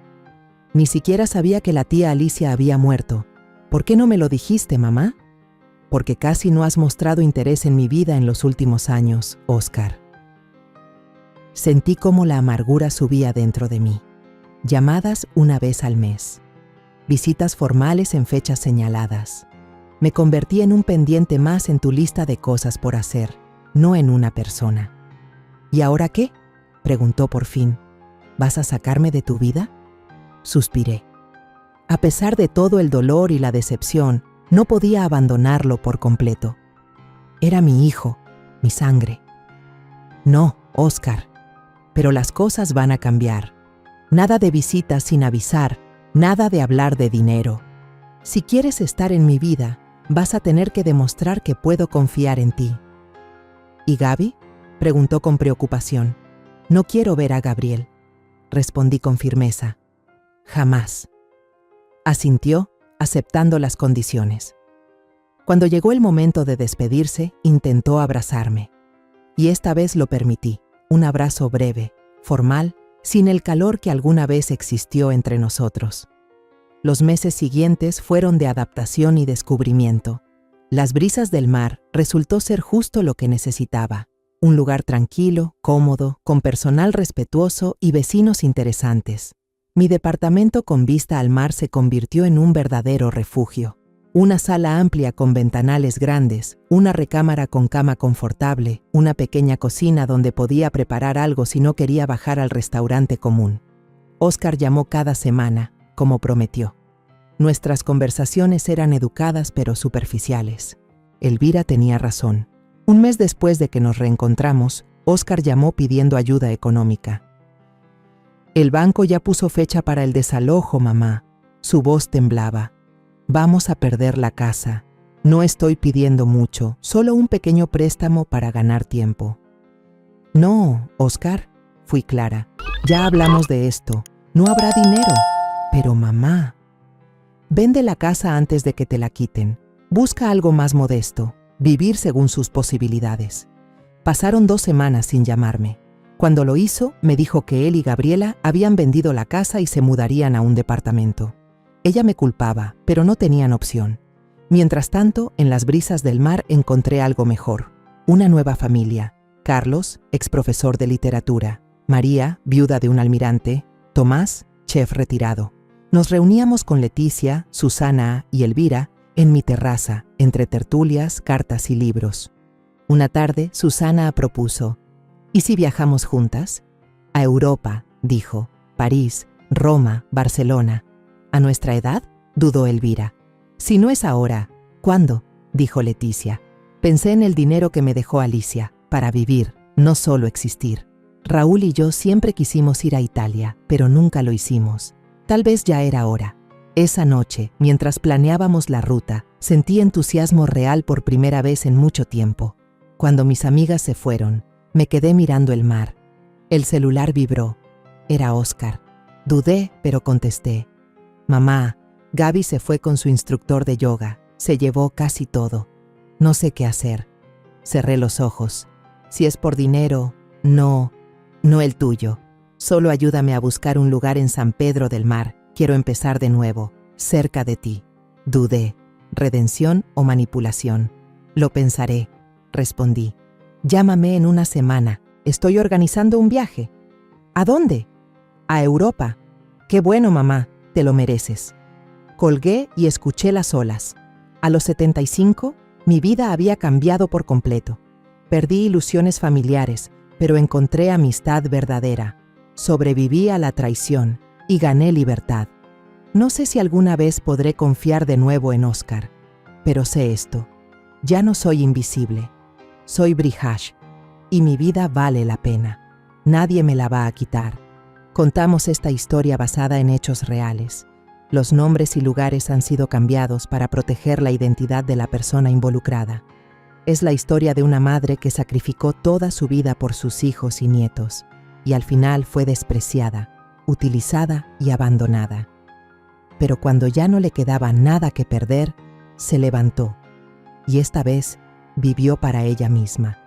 Ni siquiera sabía que la tía Alicia había muerto. ¿Por qué no me lo dijiste, mamá? Porque casi no has mostrado interés en mi vida en los últimos años, Óscar. Sentí cómo la amargura subía dentro de mí. Llamadas una vez al mes. Visitas formales en fechas señaladas. Me convertí en un pendiente más en tu lista de cosas por hacer, no en una persona. ¿Y ahora qué?, preguntó por fin. ¿Vas a sacarme de tu vida? Suspiré. A pesar de todo el dolor y la decepción, no podía abandonarlo por completo. Era mi hijo, mi sangre. No, Óscar, pero las cosas van a cambiar. Nada de visitas sin avisar, nada de hablar de dinero. Si quieres estar en mi vida, vas a tener que demostrar que puedo confiar en ti. ¿Y Gaby?, preguntó con preocupación. No quiero ver a Gabriel, respondí con firmeza. Jamás. Asintió, aceptando las condiciones. Cuando llegó el momento de despedirse, intentó abrazarme. Y esta vez lo permití, un abrazo breve, formal, sin el calor que alguna vez existió entre nosotros. Los meses siguientes fueron de adaptación y descubrimiento. Las brisas del mar resultó ser justo lo que necesitaba. Un lugar tranquilo, cómodo, con personal respetuoso y vecinos interesantes. Mi departamento con vista al mar se convirtió en un verdadero refugio. Una sala amplia con ventanales grandes, una recámara con cama confortable, una pequeña cocina donde podía preparar algo si no quería bajar al restaurante común. Óscar llamó cada semana, como prometió. Nuestras conversaciones eran educadas pero superficiales. Elvira tenía razón. Un mes después de que nos reencontramos, Óscar llamó pidiendo ayuda económica. El banco ya puso fecha para el desalojo, mamá. Su voz temblaba. Vamos a perder la casa. No estoy pidiendo mucho, solo un pequeño préstamo para ganar tiempo. No, Óscar, fui clara. Ya hablamos de esto. No habrá dinero. Pero mamá, vende la casa antes de que te la quiten. Busca algo más modesto, vivir según sus posibilidades. Pasaron 2 semanas sin llamarme. Cuando lo hizo, me dijo que él y Gabriela habían vendido la casa y se mudarían a un departamento. Ella me culpaba, pero no tenían opción. Mientras tanto, en las brisas del mar encontré algo mejor, una nueva familia, Carlos, exprofesor de literatura, María, viuda de un almirante, Tomás, chef retirado. Nos reuníamos con Leticia, Susana y Elvira en mi terraza, entre tertulias, cartas y libros. Una tarde, Susana propuso: ¿y si viajamos juntas? A Europa, dijo, París, Roma, Barcelona. ¿A nuestra edad?, dudó Elvira. Si no es ahora, ¿cuándo?, dijo Leticia. Pensé en el dinero que me dejó Alicia, para vivir, no solo existir. Raúl y yo siempre quisimos ir a Italia, pero nunca lo hicimos. Tal vez ya era hora. Esa noche, mientras planeábamos la ruta, sentí entusiasmo real por primera vez en mucho tiempo. Cuando mis amigas se fueron, me quedé mirando el mar. El celular vibró. Era Óscar. Dudé, pero contesté. Mamá, Gaby se fue con su instructor de yoga. Se llevó casi todo. No sé qué hacer. Cerré los ojos. Si es por dinero, no el tuyo. Solo ayúdame a buscar un lugar en San Pedro del Mar. Quiero empezar de nuevo, cerca de ti. Dudé. ¿Redención o manipulación? Lo pensaré, respondí. Llámame en una semana. Estoy organizando un viaje. ¿A dónde? A Europa. Qué bueno, mamá. Te lo mereces. Colgué y escuché las olas. A los 75, mi vida había cambiado por completo. Perdí ilusiones familiares, pero encontré amistad verdadera. Sobreviví a la traición y gané libertad. No sé si alguna vez podré confiar de nuevo en Óscar, pero sé esto: ya no soy invisible. Soy Brihash y mi vida vale la pena. Nadie me la va a quitar. Contamos esta historia basada en hechos reales. Los nombres y lugares han sido cambiados para proteger la identidad de la persona involucrada. Es la historia de una madre que sacrificó toda su vida por sus hijos y nietos, y al final fue despreciada, utilizada y abandonada. Pero cuando ya no le quedaba nada que perder, se levantó, y esta vez vivió para ella misma.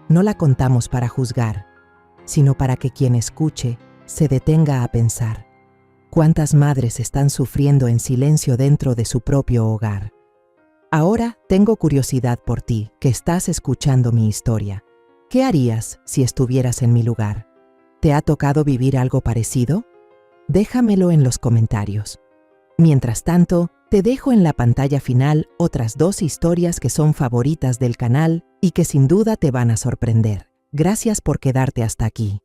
No la contamos para juzgar, sino para que quien escuche se detenga a pensar: ¿cuántas madres están sufriendo en silencio dentro de su propio hogar? Ahora tengo curiosidad por ti, que estás escuchando mi historia. ¿Qué harías si estuvieras en mi lugar? ¿Te ha tocado vivir algo parecido? Déjamelo en los comentarios. Mientras tanto, te dejo en la pantalla final otras 2 historias que son favoritas del canal y que sin duda te van a sorprender. Gracias por quedarte hasta aquí.